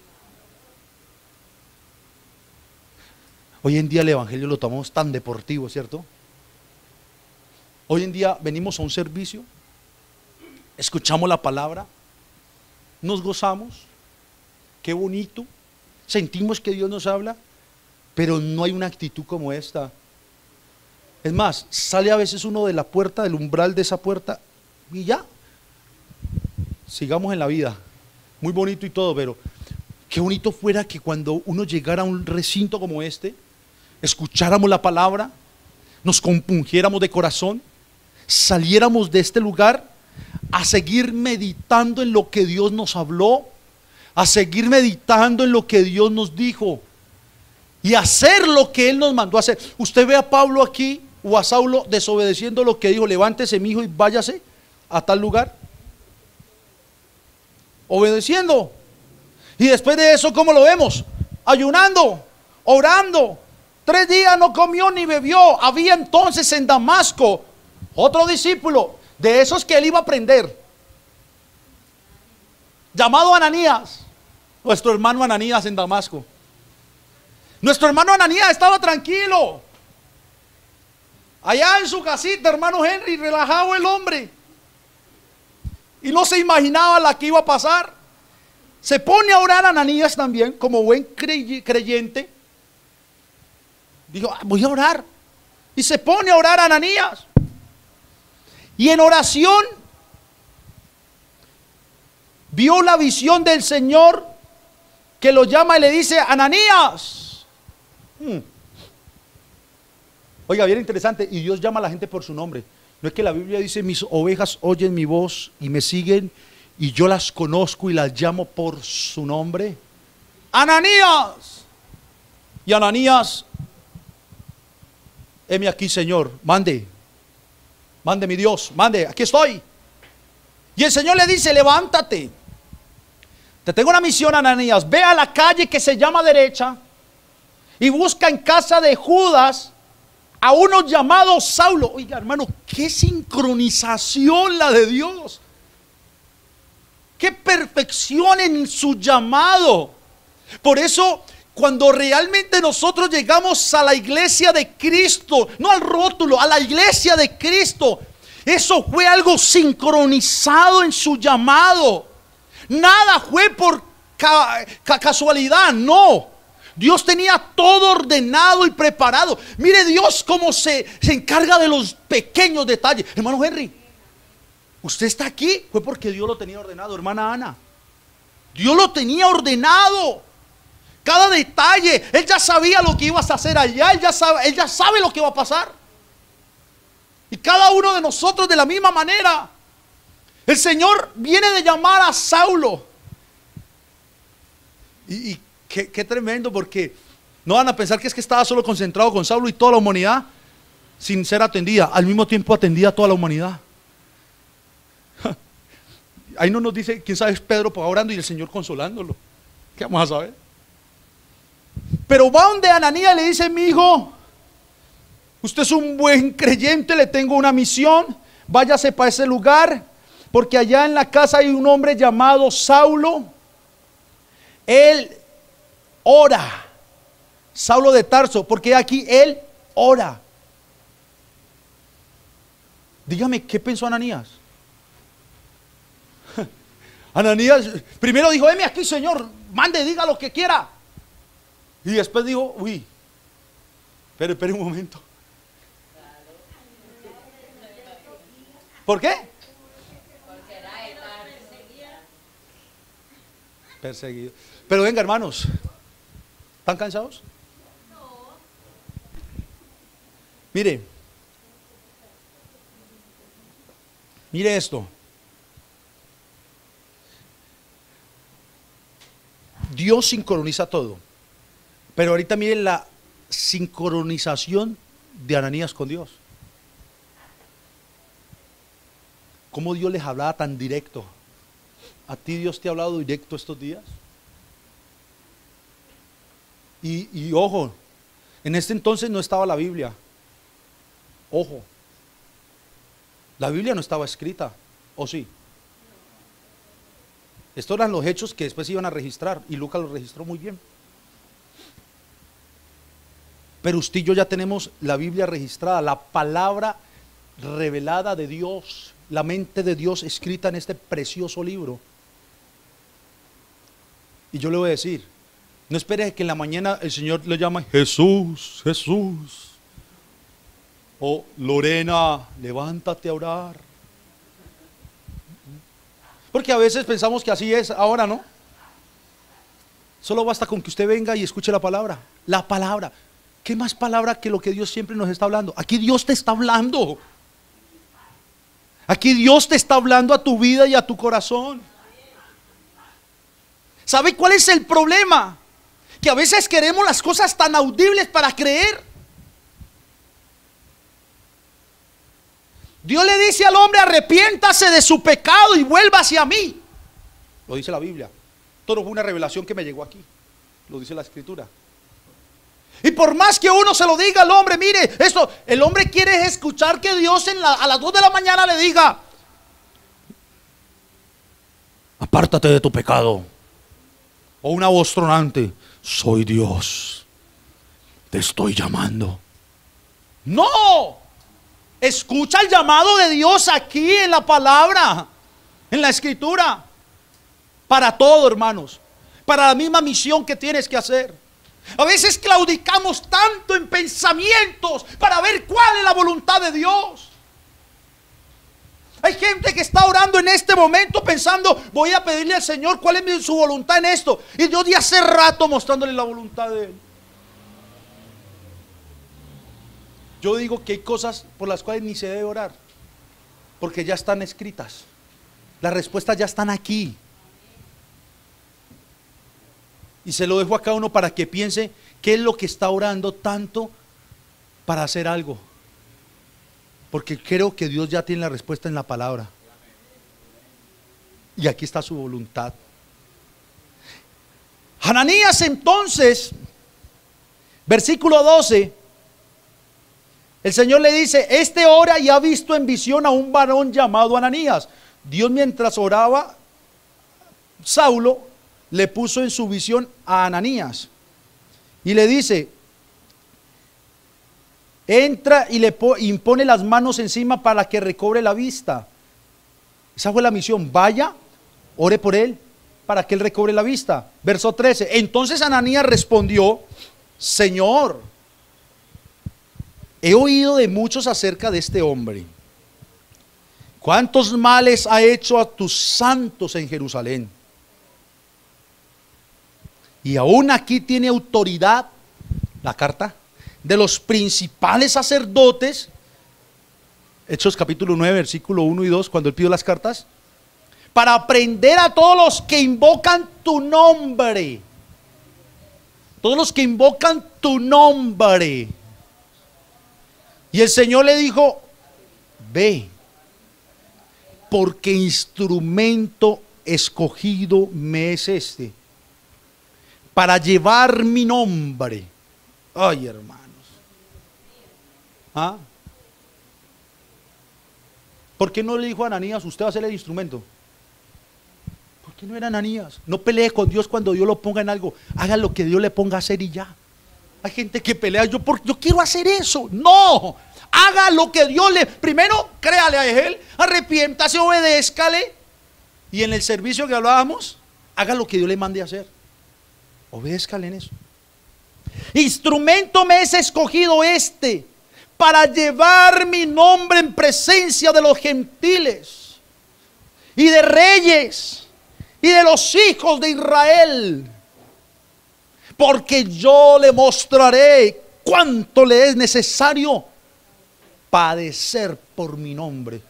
Hoy en día el evangelio lo tomamos tan deportivo, ¿cierto? Hoy en día venimos a un servicio, escuchamos la palabra, nos gozamos, qué bonito, sentimos que Dios nos habla, pero no hay una actitud como esta. Es más, sale a veces uno de la puerta, del umbral de esa puerta, y ya, sigamos en la vida, muy bonito y todo, pero qué bonito fuera que cuando uno llegara a un recinto como este, escucháramos la palabra, nos compungiéramos de corazón, saliéramos de este lugar a seguir meditando en lo que Dios nos habló, a seguir meditando en lo que Dios nos dijo y hacer lo que Él nos mandó a hacer. Usted ve a Pablo aquí o a Saulo desobedeciendo lo que dijo: levántese mi hijo y váyase a tal lugar, obedeciendo. Y después de eso, ¿cómo lo vemos? Ayunando, orando. 3 días no comió ni bebió. Había entonces en Damasco otro discípulo de esos que él iba a aprender, llamado Ananías. Nuestro hermano Ananías en Damasco. Nuestro hermano Ananías estaba tranquilo allá en su casita, hermano Henry, relajado el hombre, y no se imaginaba la que iba a pasar. Se pone a orar Ananías también, como buen creyente. Dijo: voy a orar. Y se pone a orar Ananías. Y en oración vio la visión del Señor, que lo llama y le dice: Ananías. Oiga, bien interesante. Y Dios llama a la gente por su nombre. No es que la Biblia dice: mis ovejas oyen mi voz y me siguen, y yo las conozco y las llamo por su nombre. Ananías. Y Ananías: heme aquí, Señor, mande mi Dios, mande, aquí estoy. Y el Señor le dice: levántate, te tengo una misión, Ananías. Ve a la calle que se llama derecha y busca en casa de Judas a uno llamado Saulo. Oiga, hermano, qué sincronización la de Dios, qué perfección en su llamado. Por eso, cuando realmente nosotros llegamos a la iglesia de Cristo, no al rótulo, a la iglesia de Cristo, eso fue algo sincronizado en su llamado. Nada fue por casualidad, no. Dios tenía todo ordenado y preparado. Mire Dios cómo se encarga de los pequeños detalles. Hermano Henry, usted está aquí, fue porque Dios lo tenía ordenado. Hermana Ana, Dios lo tenía ordenado. Cada detalle, Él ya sabía lo que ibas a hacer allá, Él ya sabe lo que va a pasar. Y cada uno de nosotros de la misma manera. El Señor viene de llamar a Saulo. Y qué tremendo, porque no van a pensar que es que estaba solo concentrado con Saulo y toda la humanidad sin ser atendida. Al mismo tiempo atendía a toda la humanidad. Ahí no nos dice, quién sabe, es Pedro orando y el Señor consolándolo. ¿Qué vamos a saber? Pero va donde Ananías le dice: mi hijo, usted es un buen creyente, le tengo una misión, váyase para ese lugar, porque allá en la casa hay un hombre llamado Saulo. Él ora. Saulo de Tarso, porque aquí él ora. Dígame, ¿qué pensó Ananías? Ananías primero dijo: heme aquí, Señor, mande, diga lo que quiera. Y después dijo: uy, espere un momento. ¿Por qué? Perseguido. Pero venga, hermanos, ¿están cansados? Mire, Mire esto. Dios sincroniza todo. Pero ahorita miren la sincronización de Ananías con Dios. ¿Cómo Dios les hablaba tan directo? ¿A ti Dios te ha hablado directo estos días? Y ojo, en este entonces no estaba la Biblia. Ojo, la Biblia no estaba escrita, ¿o sí? Estos eran los hechos que después iban a registrar, y Lucas los registró muy bien. Pero usted y yo ya tenemos la Biblia registrada, la palabra revelada de Dios, la mente de Dios escrita en este precioso libro. Y yo le voy a decir, no espere que en la mañana el Señor le llame Jesús, Jesús. O Lorena, levántate a orar. Porque a veces pensamos que así es ahora, ¿no? Solo basta con que usted venga y escuche la palabra. La palabra. ¿Qué más palabra que lo que Dios siempre nos está hablando? Aquí Dios te está hablando. Aquí Dios te está hablando a tu vida y a tu corazón. ¿Sabe cuál es el problema? Que a veces queremos las cosas tan audibles para creer. Dios le dice al hombre: arrepiéntase de su pecado y vuelva hacia mí. Lo dice la Biblia. Esto no fue una revelación que me llegó aquí. Lo dice la Escritura. Y por más que uno se lo diga al hombre, mire, esto, el hombre quiere escuchar que Dios a las 2 de la mañana le diga: apártate de tu pecado. O una voz tronante: soy Dios, te estoy llamando. No, escucha el llamado de Dios aquí en la palabra, en la Escritura. Para todo, hermanos, para la misma misión que tienes que hacer. A veces claudicamos tanto en pensamientos para ver cuál es la voluntad de Dios. Hay gente que está orando en este momento pensando: voy a pedirle al Señor cuál es su voluntad en esto. Y Dios de hace rato mostrándole la voluntad de Él. Yo digo que hay cosas por las cuales ni se debe orar, porque ya están escritas. Las respuestas ya están aquí. Y se lo dejo a cada uno para que piense qué es lo que está orando tanto para hacer algo. Porque creo que Dios ya tiene la respuesta en la palabra. Y aquí está su voluntad. Ananías entonces, versículo 12, el Señor le dice: este ora y ha visto en visión a un varón llamado Ananías. Dios, mientras oraba, Saulo le puso en su visión a Ananías y le dice: entra y le impone las manos encima para que recobre la vista. Esa fue la misión: vaya, ore por él para que él recobre la vista. Verso 13. Entonces Ananías respondió: Señor, he oído de muchos acerca de este hombre. ¿Cuántos males ha hecho a tus santos en Jerusalén? Y aún aquí tiene autoridad, la carta, de los principales sacerdotes. Hechos capítulo 9, versículo 1 y 2, cuando él pidió las cartas, para prender a todos los que invocan tu nombre. Todos los que invocan tu nombre. Y el Señor le dijo: ve, porque instrumento escogido me es este, para llevar mi nombre. Ay, hermanos. ¿Ah? ¿Por qué no le dijo a Ananías: usted va a ser el instrumento? ¿Por qué no era Ananías? No pelee con Dios cuando Dios lo ponga en algo. Haga lo que Dios le ponga a hacer y ya. Hay gente que pelea: yo quiero hacer eso. No, haga lo que Dios le... Primero, créale a Él, arrepiéntase, obedézcale. Y en el servicio que hablábamos, haga lo que Dios le mande a hacer. Obedézcale en eso. Instrumento me es escogido este, para llevar mi nombre en presencia de los gentiles y de reyes y de los hijos de Israel, porque yo le mostraré cuánto le es necesario padecer por mi nombre.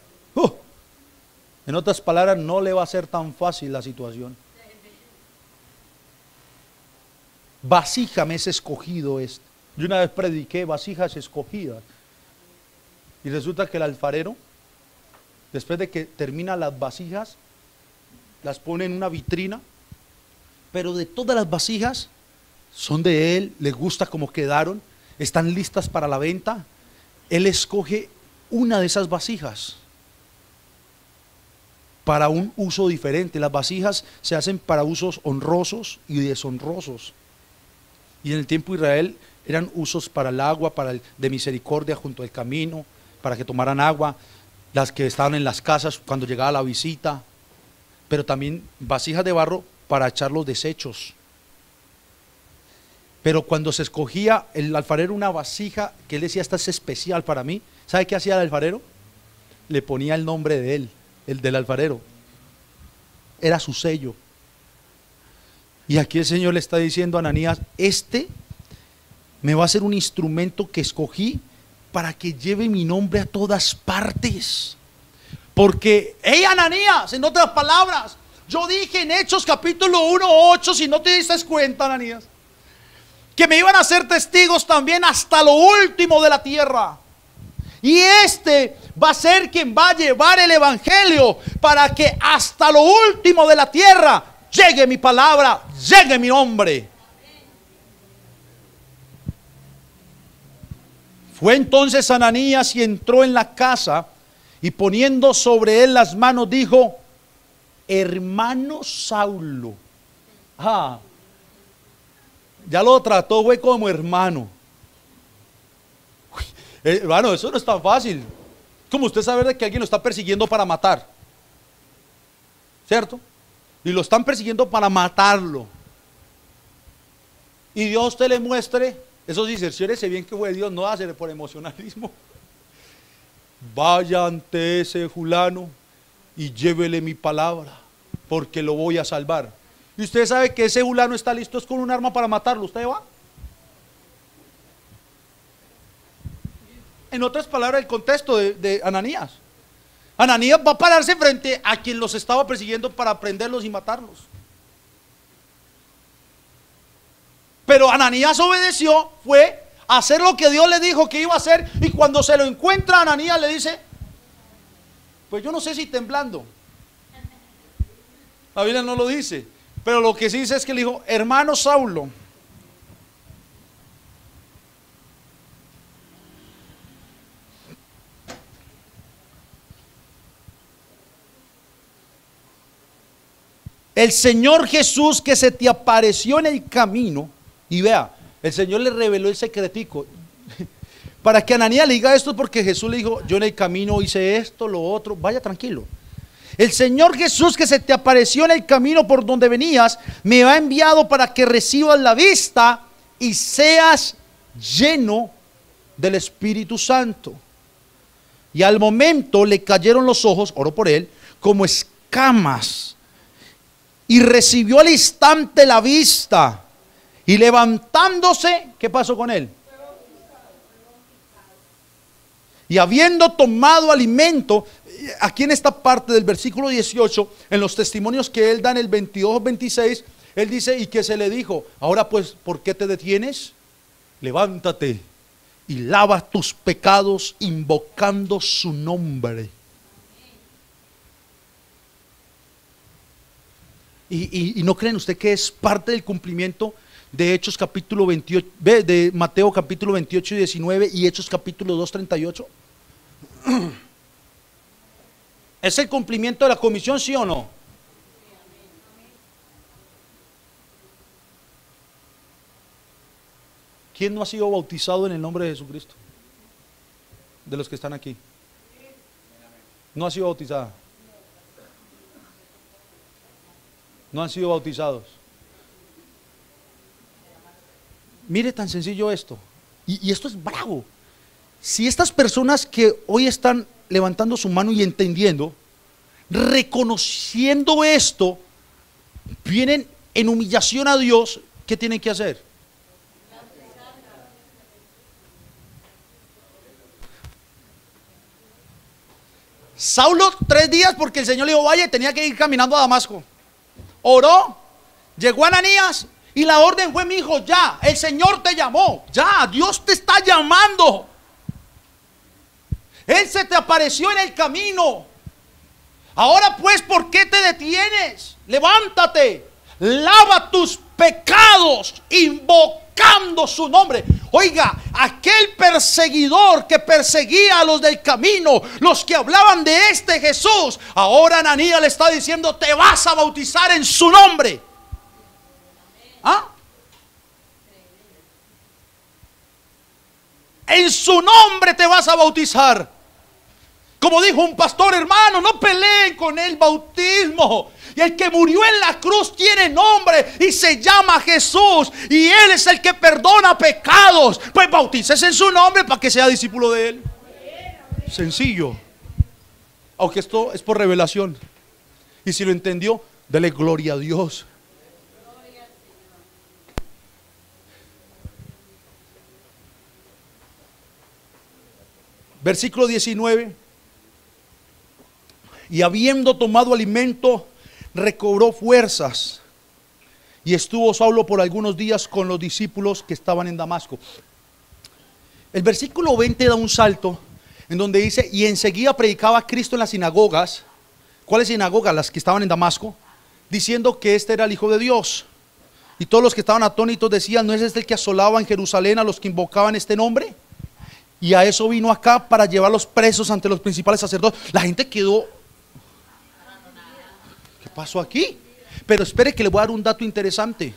En otras palabras, no le va a ser tan fácil la situación. Vasija me es escogido este. Yo una vez prediqué vasijas escogidas. Y resulta que el alfarero, después de que termina las vasijas, las pone en una vitrina. Pero de todas las vasijas, son de él, le gusta cómo quedaron, están listas para la venta. Él escoge una de esas vasijas para un uso diferente. Las vasijas se hacen para usos honrosos y deshonrosos. Y en el tiempo de Israel eran usos para el agua, de misericordia junto al camino, para que tomaran agua, las que estaban en las casas cuando llegaba la visita, pero también vasijas de barro para echar los desechos. Pero cuando se escogía el alfarero una vasija que él decía, esta es especial para mí, ¿sabe qué hacía el alfarero? Le ponía el nombre de él, el del alfarero. Era su sello. Y aquí el Señor le está diciendo a Ananías, este me va a ser un instrumento que escogí para que lleve mi nombre a todas partes. Porque, hey Ananías, en otras palabras, yo dije en Hechos capítulo 1:8, si no te diste cuenta, Ananías, que me iban a ser testigos también hasta lo último de la tierra. Y este va a ser quien va a llevar el evangelio para que hasta lo último de la tierra llegue mi palabra, llegue mi nombre. Fue entonces Ananías y entró en la casa y poniendo sobre él las manos dijo, hermano Saulo. Ya lo trató, fue como hermano. Hermano, eso no es tan fácil. Como usted sabe de que alguien lo está persiguiendo para matar, ¿cierto? Y lo están persiguiendo para matarlo. Y Dios te le muestre, eso sí, cerciórese bien que fue Dios, no hacer por emocionalismo. Vaya ante ese fulano y llévele mi palabra, porque lo voy a salvar. Y usted sabe que ese fulano está listo es con un arma para matarlo, ¿usted va? En otras palabras, el contexto de Ananías. Ananías va a pararse frente a quien los estaba persiguiendo para prenderlos y matarlos. Pero Ananías obedeció, fue a hacer lo que Dios le dijo que iba a hacer. Y cuando se lo encuentra, Ananías le dice, pues yo no sé si temblando. La Biblia no lo dice, pero lo que sí dice es que le dijo, hermano Saulo, el Señor Jesús que se te apareció en el camino, y vea, el Señor le reveló el secretico, para que Ananías le diga esto, porque Jesús le dijo, yo en el camino hice esto, lo otro, vaya tranquilo. El Señor Jesús que se te apareció en el camino por donde venías, me ha enviado para que recibas la vista y seas lleno del Espíritu Santo. Y al momento le cayeron los ojos, oró por él, como escamas. Y recibió al instante la vista. Y levantándose, ¿qué pasó con él? Y habiendo tomado alimento, aquí en esta parte del versículo 18, en los testimonios que él da en el 22-26, él dice, ¿y qué se le dijo? Ahora pues, ¿por qué te detienes? Levántate y lava tus pecados invocando su nombre. Y no creen usted que es parte del cumplimiento de Hechos capítulo 28, de Mateo capítulo 28 y 19 y Hechos capítulo 2, 38? ¿Es el cumplimiento de la comisión, sí o no? ¿Quién no ha sido bautizado en el nombre de Jesucristo? De los que están aquí. ¿No ha sido bautizada? No han sido bautizados. Mire tan sencillo esto. Y esto es bravo. Si estas personas que hoy están levantando su mano y entendiendo, reconociendo esto, vienen en humillación a Dios, ¿qué tienen que hacer? Saulo 3 días porque el Señor le dijo, vaya, tenía que ir caminando a Damasco. Oró, llegó Ananías y la orden fue, mi hijo, ya, el Señor te llamó, ya, Dios te está llamando. Él se te apareció en el camino. Ahora pues, ¿por qué te detienes? Levántate, lava tus pecados, invocando su nombre. Oiga, aquel perseguidor que perseguía a los del camino, los que hablaban de este Jesús, ahora Ananías le está diciendo, te vas a bautizar en su nombre. ¿Ah? En su nombre te vas a bautizar. Como dijo un pastor, hermano, no peleen con el bautismo. Y el que murió en la cruz tiene nombre y se llama Jesús. Y Él es el que perdona pecados. Pues bautícese en su nombre para que sea discípulo de Él. Sencillo. Aunque esto es por revelación. Y si lo entendió, dele gloria a Dios. Versículo 19. Y habiendo tomado alimento, recobró fuerzas. Y estuvo Saulo por algunos días con los discípulos que estaban en Damasco. El versículo 20 da un salto en donde dice, y enseguida predicaba Cristo en las sinagogas. ¿Cuáles sinagogas? Las que estaban en Damasco, diciendo que este era el Hijo de Dios. Y todos los que estaban atónitos decían, ¿no es este el que asolaba en Jerusalén a los que invocaban este nombre? Y a eso vino acá para llevarlos presos ante los principales sacerdotes. La gente quedó, ¿qué pasó aquí? Pero espere que le voy a dar un dato interesante.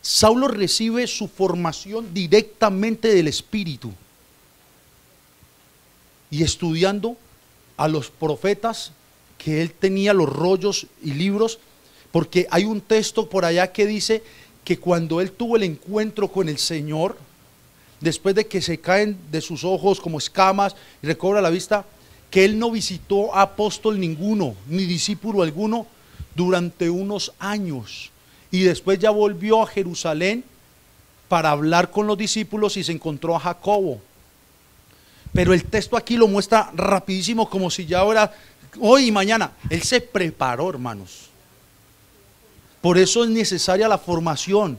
Saulo recibe su formación directamente del Espíritu. Y estudiando a los profetas que él tenía, los rollos y libros, porque hay un texto por allá que dice que cuando él tuvo el encuentro con el Señor, después de que se caen de sus ojos como escamas y recobra la vista, que él no visitó a apóstol ninguno, ni discípulo alguno, durante unos años. Y después ya volvió a Jerusalén para hablar con los discípulos y se encontró a Jacobo. Pero el texto aquí lo muestra rapidísimo, como si ya fuera hoy y mañana. Él se preparó, hermanos. Por eso es necesaria la formación.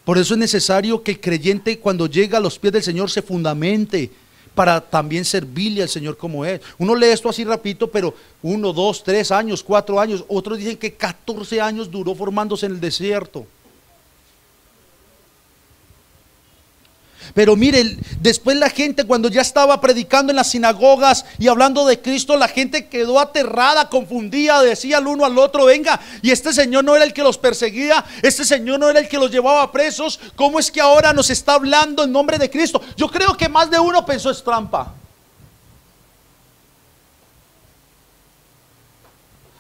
Por eso es necesario que el creyente, cuando llega a los pies del Señor, se fundamente para también servirle al Señor como es. Uno lee esto así rapidito, pero 1, 2, 3 años, 4 años. Otros dicen que 14 años duró formándose en el desierto. Pero mire, después la gente, cuando ya estaba predicando en las sinagogas y hablando de Cristo, la gente quedó aterrada, confundida, decía el uno al otro, venga, y este señor no era el que los perseguía, este señor no era el que los llevaba presos, ¿cómo es que ahora nos está hablando en nombre de Cristo? Yo creo que más de uno pensó, es trampa.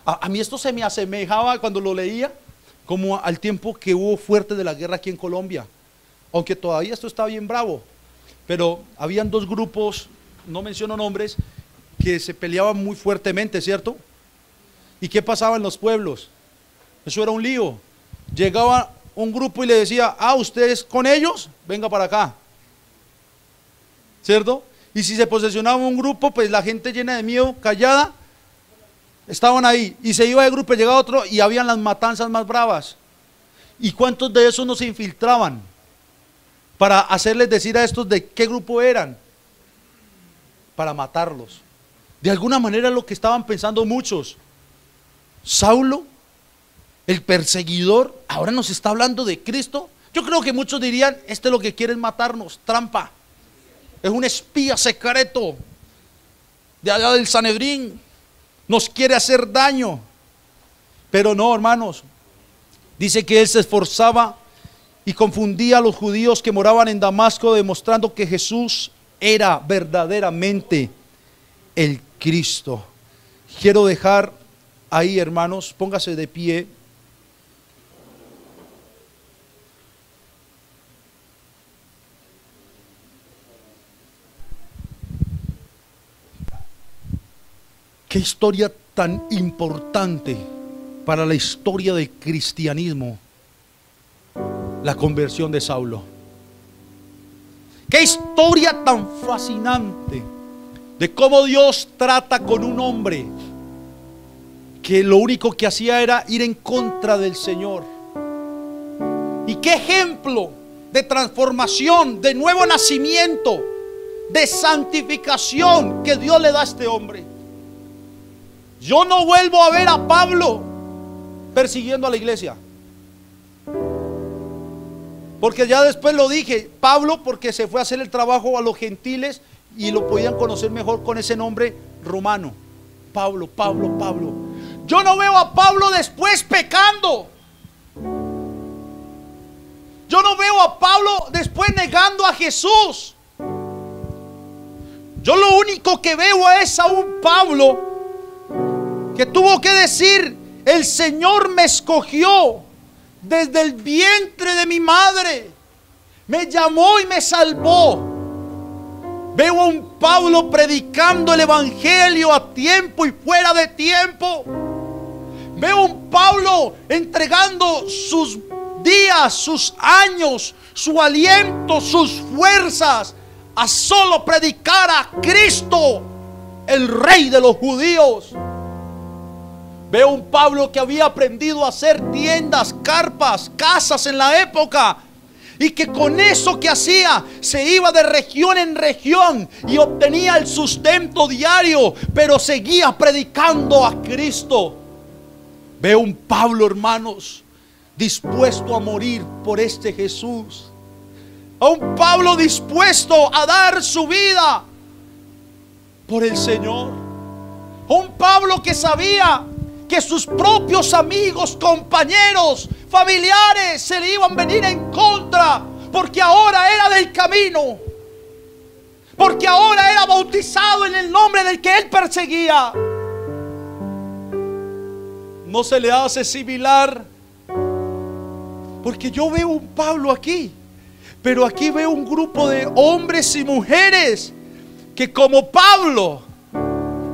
A mí esto se me asemejaba cuando lo leía como al tiempo que hubo fuerte de la guerra aquí en Colombia. Aunque todavía esto está bien bravo, pero habían dos grupos, no menciono nombres, que se peleaban muy fuertemente, ¿cierto? ¿Y qué pasaba en los pueblos? Eso era un lío. Llegaba un grupo y le decía, ¿ustedes con ellos? Venga para acá, ¿cierto? Y si se posesionaba un grupo, pues la gente llena de miedo, callada, estaban ahí. Y se iba de grupo, llegaba otro y habían las matanzas más bravas. ¿Y cuántos de esos no se infiltraban para hacerles decir a estos de qué grupo eran? Para matarlos. De alguna manera lo que estaban pensando muchos. Saulo, el perseguidor, ahora nos está hablando de Cristo. Yo creo que muchos dirían, este lo que quiere es matarnos, trampa. Es un espía secreto de allá del Sanedrín, nos quiere hacer daño. Pero no, hermanos, dice que él se esforzaba y confundía a los judíos que moraban en Damasco, demostrando que Jesús era verdaderamente el Cristo. Quiero dejar ahí, hermanos, póngase de pie. Qué historia tan importante para la historia del cristianismo, la conversión de Saulo. Qué historia tan fascinante de cómo Dios trata con un hombre que lo único que hacía era ir en contra del Señor. Y qué ejemplo de transformación, de nuevo nacimiento, de santificación que Dios le da a este hombre. Yo no vuelvo a ver a Pablo persiguiendo a la iglesia, porque ya después lo dije, Pablo, porque se fue a hacer el trabajo a los gentiles y lo podían conocer mejor con ese nombre romano. Pablo, Pablo, Pablo. Yo no veo a Pablo después pecando. Yo no veo a Pablo después negando a Jesús. Yo lo único que veo es a un Pablo que tuvo que decir: el Señor me escogió desde el vientre de mi madre, me llamó y me salvó. Veo a un Pablo predicando el evangelio a tiempo y fuera de tiempo. Veo a un Pablo entregando sus días, sus años, su aliento, sus fuerzas a solo predicar a Cristo, el Rey de los judíos. Veo un Pablo que había aprendido a hacer tiendas, carpas, casas en la época, y que con eso que hacía se iba de región en región y obtenía el sustento diario, pero seguía predicando a Cristo. Veo un Pablo, hermanos, dispuesto a morir por este Jesús. A un Pablo dispuesto a dar su vida por el Señor. A un Pablo que sabía que sus propios amigos, compañeros, familiares se le iban a venir en contra, porque ahora era del camino, porque ahora era bautizado en el nombre del que él perseguía. No se le hace similar, porque yo veo un Pablo aquí, pero aquí veo un grupo de hombres y mujeres que, como Pablo,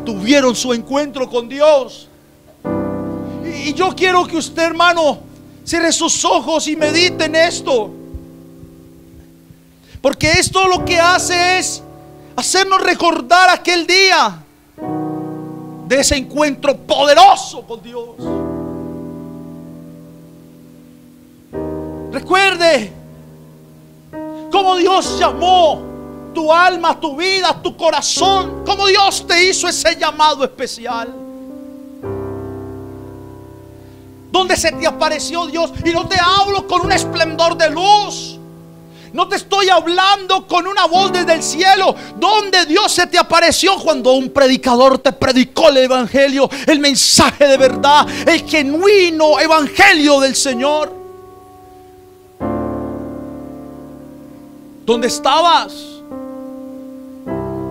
tuvieron su encuentro con Dios. Y yo quiero que usted, hermano, cierre sus ojos y medite en esto, porque esto lo que hace es hacernos recordar aquel día de ese encuentro poderoso con Dios. Recuerde cómo Dios llamó tu alma, tu vida, tu corazón, cómo Dios te hizo ese llamado especial, donde se te apareció Dios. Y no te hablo con un esplendor de luz, no te estoy hablando con una voz desde el cielo. Donde Dios se te apareció cuando un predicador te predicó el evangelio, el mensaje de verdad, el genuino evangelio del Señor. ¿Dónde estabas?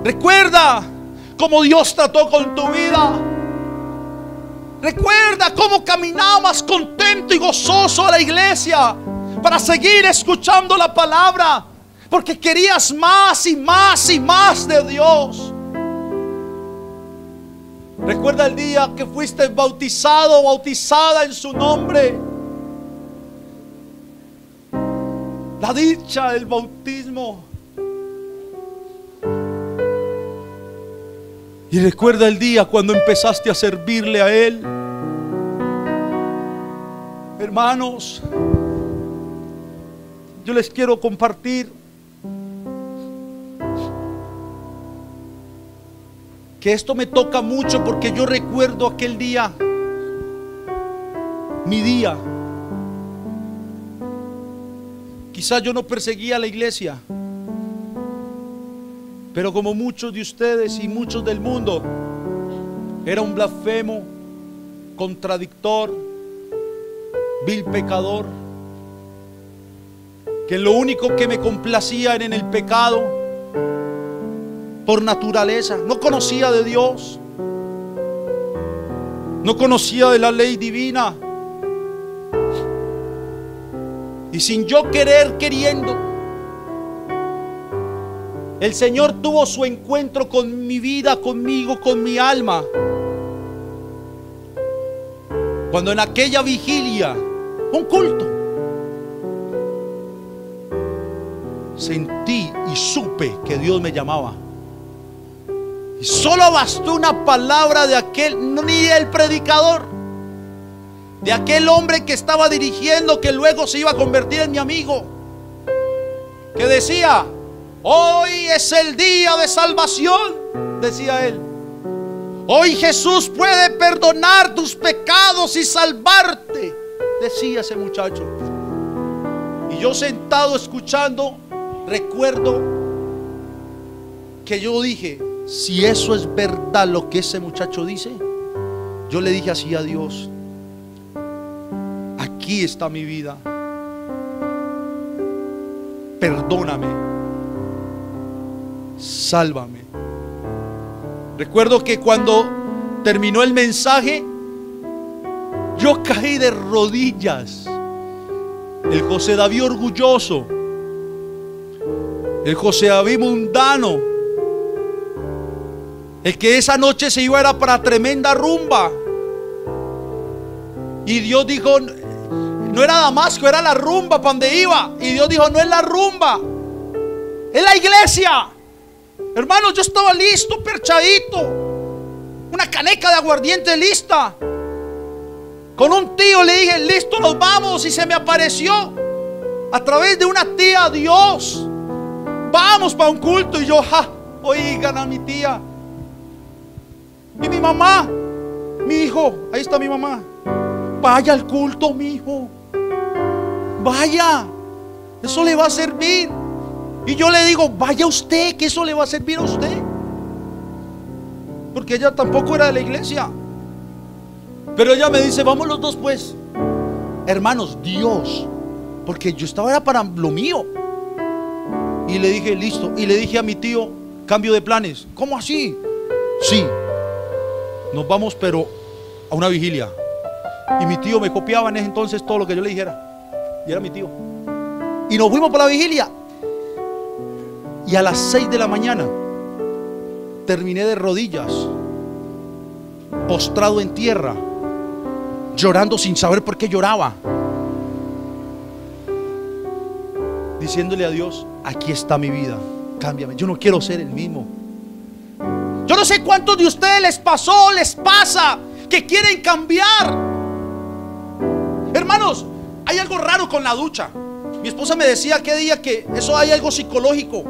Recuerda cómo Dios trató con tu vida. Recuerda cómo caminabas contento y gozoso a la iglesia para seguir escuchando la palabra, porque querías más y más y más de Dios. Recuerda el día que fuiste bautizado o bautizada en su nombre. La dicha del bautismo. Y recuerda el día cuando empezaste a servirle a Él. Hermanos, yo les quiero compartir que esto me toca mucho, porque yo recuerdo aquel día, mi día. Quizás yo no perseguía a la iglesia, pero como muchos de ustedes y muchos del mundo, era un blasfemo, contradictor, vil pecador, que lo único que me complacía era en el pecado por naturaleza. No conocía de Dios, no conocía de la ley divina, y sin yo querer, queriendo, el Señor tuvo su encuentro con mi vida, conmigo, con mi alma, cuando en aquella vigilia, un culto, sentí y supe que Dios me llamaba. Y solo bastó una palabra de aquel, no ni el predicador, de aquel hombre que estaba dirigiendo, que luego se iba a convertir en mi amigo, que decía: hoy es el día de salvación, decía él. Hoy Jesús puede perdonar tus pecados y salvarte, decía ese muchacho. Y yo sentado escuchando, recuerdo que yo dije: si eso es verdad lo que ese muchacho dice, yo le dije así a Dios: aquí está mi vida, perdóname, sálvame. Recuerdo que cuando terminó el mensaje, yo caí de rodillas. El José David orgulloso, el José David mundano, el que esa noche se iba era para tremenda rumba. Y Dios dijo: no era Damasco, era la rumba para donde iba. Y Dios dijo: no es la rumba, es la iglesia. Hermanos, yo estaba listo, perchadito, una caneca de aguardiente lista. Con un tío le dije: listo, nos vamos. Y se me apareció a través de una tía: Dios, vamos para un culto. Y yo: oigan a mi tía. Y mi mamá: mi hijo, ahí está mi mamá, vaya al culto, mi hijo, vaya, eso le va a servir. Y yo le digo: vaya usted, que eso le va a servir a usted, porque ella tampoco era de la iglesia. Pero ella me dice: vamos los dos pues. Hermanos, Dios, porque yo estaba era para lo mío. Y le dije: listo. Y le dije a mi tío: cambio de planes. ¿Cómo así? Sí, nos vamos, pero a una vigilia. Y mi tío me copiaba en ese entonces todo lo que yo le dijera, y era mi tío. Y nos fuimos para la vigilia. Y a las 6 de la mañana terminé de rodillas, postrado en tierra, llorando sin saber por qué lloraba, diciéndole a Dios: aquí está mi vida, cámbiame, yo no quiero ser el mismo. Yo no sé cuántos de ustedes les pasó, les pasa, que quieren cambiar. Hermanos, hay algo raro con la ducha. Mi esposa me decía aquel día que eso hay algo psicológico,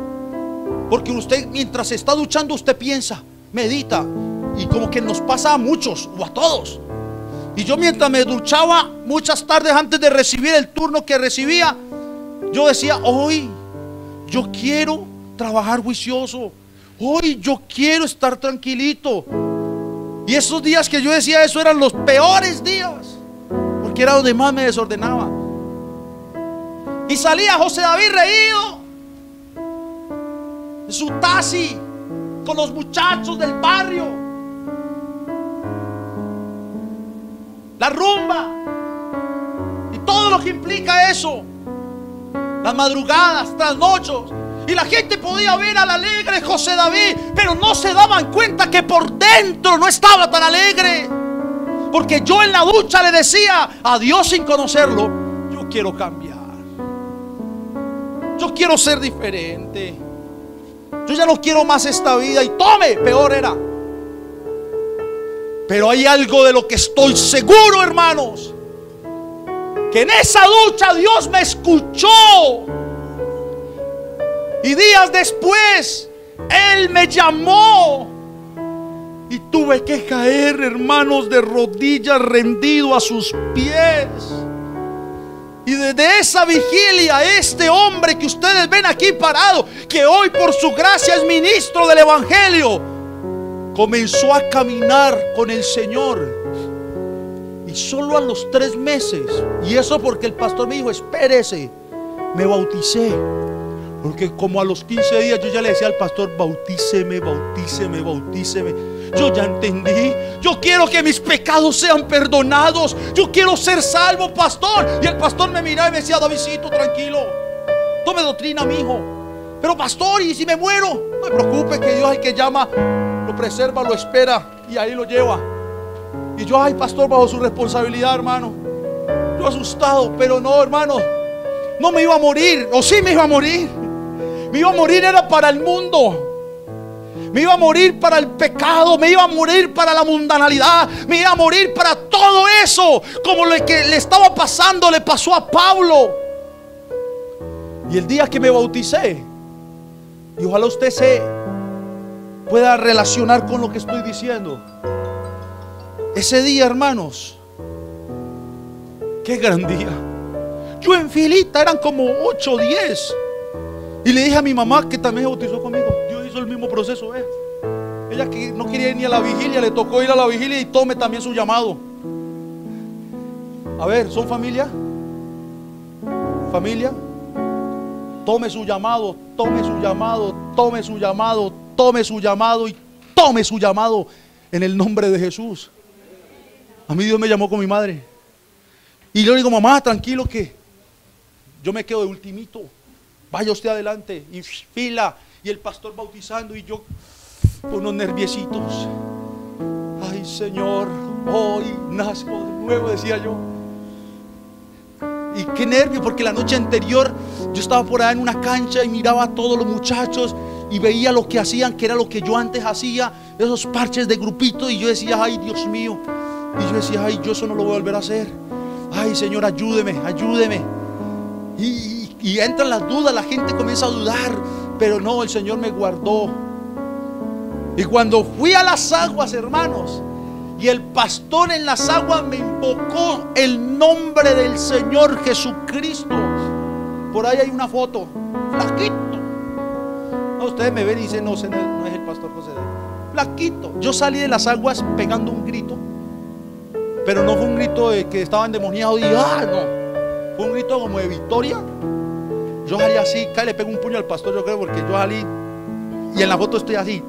porque usted mientras se está duchando, usted piensa, medita, y como que nos pasa a muchos o a todos. Y yo mientras me duchaba muchas tardes antes de recibir el turno que recibía, yo decía: hoy yo quiero trabajar juicioso, hoy yo quiero estar tranquilito. Y esos días que yo decía eso eran los peores días, porque era donde más me desordenaba. Y salía José David reído en su taxi con los muchachos del barrio, la rumba y todo lo que implica eso, las madrugadas, trasnochos. Y la gente podía ver al alegre José David, pero no se daban cuenta que por dentro no estaba tan alegre. Porque yo en la ducha le decía a Dios sin conocerlo: yo quiero cambiar, yo quiero ser diferente, yo ya no quiero más esta vida. Y tome, peor era. Pero hay algo de lo que estoy seguro, hermanos, que en esa ducha Dios me escuchó. Y días después Él me llamó y tuve que caer, hermanos, de rodillas, rendido a sus pies. Y desde esa vigilia, este hombre que ustedes ven aquí parado, que hoy por su gracia es ministro del Evangelio, comenzó a caminar con el Señor. Y solo a los 3 meses, y eso porque el pastor me dijo: espérese, me bauticé. Porque como a los 15 días yo ya le decía al pastor: bautíceme, bautíceme, bautíceme. Yo ya entendí, yo quiero que mis pecados sean perdonados, yo quiero ser salvo, pastor. Y el pastor me miraba y me decía: Davidcito, tranquilo, tome doctrina, mi hijo. Pero pastor, ¿y si me muero? No me preocupe, que Dios, el que llama, lo preserva, lo espera y ahí lo lleva. Y yo: ay, pastor, bajo su responsabilidad, hermano. Yo asustado, pero no, hermano, no me iba a morir, o sí me iba a morir. Me iba a morir era para el mundo. Me iba a morir para el pecado, me iba a morir para la mundanalidad, me iba a morir para todo eso, como lo que le estaba pasando le pasó a Pablo. Y el día que me bauticé, y ojalá usted se pueda relacionar con lo que estoy diciendo, ese día, hermanos, qué gran día. Yo en filita, eran como 8 o 10, y le dije a mi mamá, que también se bautizó conmigo, yo hizo el mismo proceso. Ella que no quería ir ni a la vigilia, le tocó ir a la vigilia y tome también su llamado. A ver, ¿son familia? ¿Familia? Tome su llamado, tome su llamado, tome su llamado, tome su llamado y tome su llamado en el nombre de Jesús. A mí Dios me llamó con mi madre. Y yo le digo, mamá, tranquilo que yo me quedo de ultimito. Vaya usted adelante. Y fila. Y el pastor bautizando y yo con unos nerviecitos. Ay, Señor, hoy nazco de nuevo, decía yo. Y qué nervio, porque la noche anterior yo estaba por allá en una cancha y miraba a todos los muchachos y veía lo que hacían, que era lo que yo antes hacía, esos parches de grupito, y yo decía, ay, Dios mío. Y yo decía, ay, yo eso no lo voy a volver a hacer. Ay, Señor, ayúdeme, ayúdeme. Y entran las dudas, la gente comienza a dudar, pero no, el Señor me guardó. Y cuando fui a las aguas, hermanos, y el pastor en las aguas me invocó el nombre del Señor Jesucristo. Por ahí hay una foto, flaquito. No, ustedes me ven y dicen, no, no es el pastor José David. Flaquito. Yo salí de las aguas pegando un grito, pero no fue un grito de que estaba endemoniado y no. Fue un grito como de victoria. Yo salí así, le pego un puño al pastor, yo creo, porque yo salí y en la foto estoy así,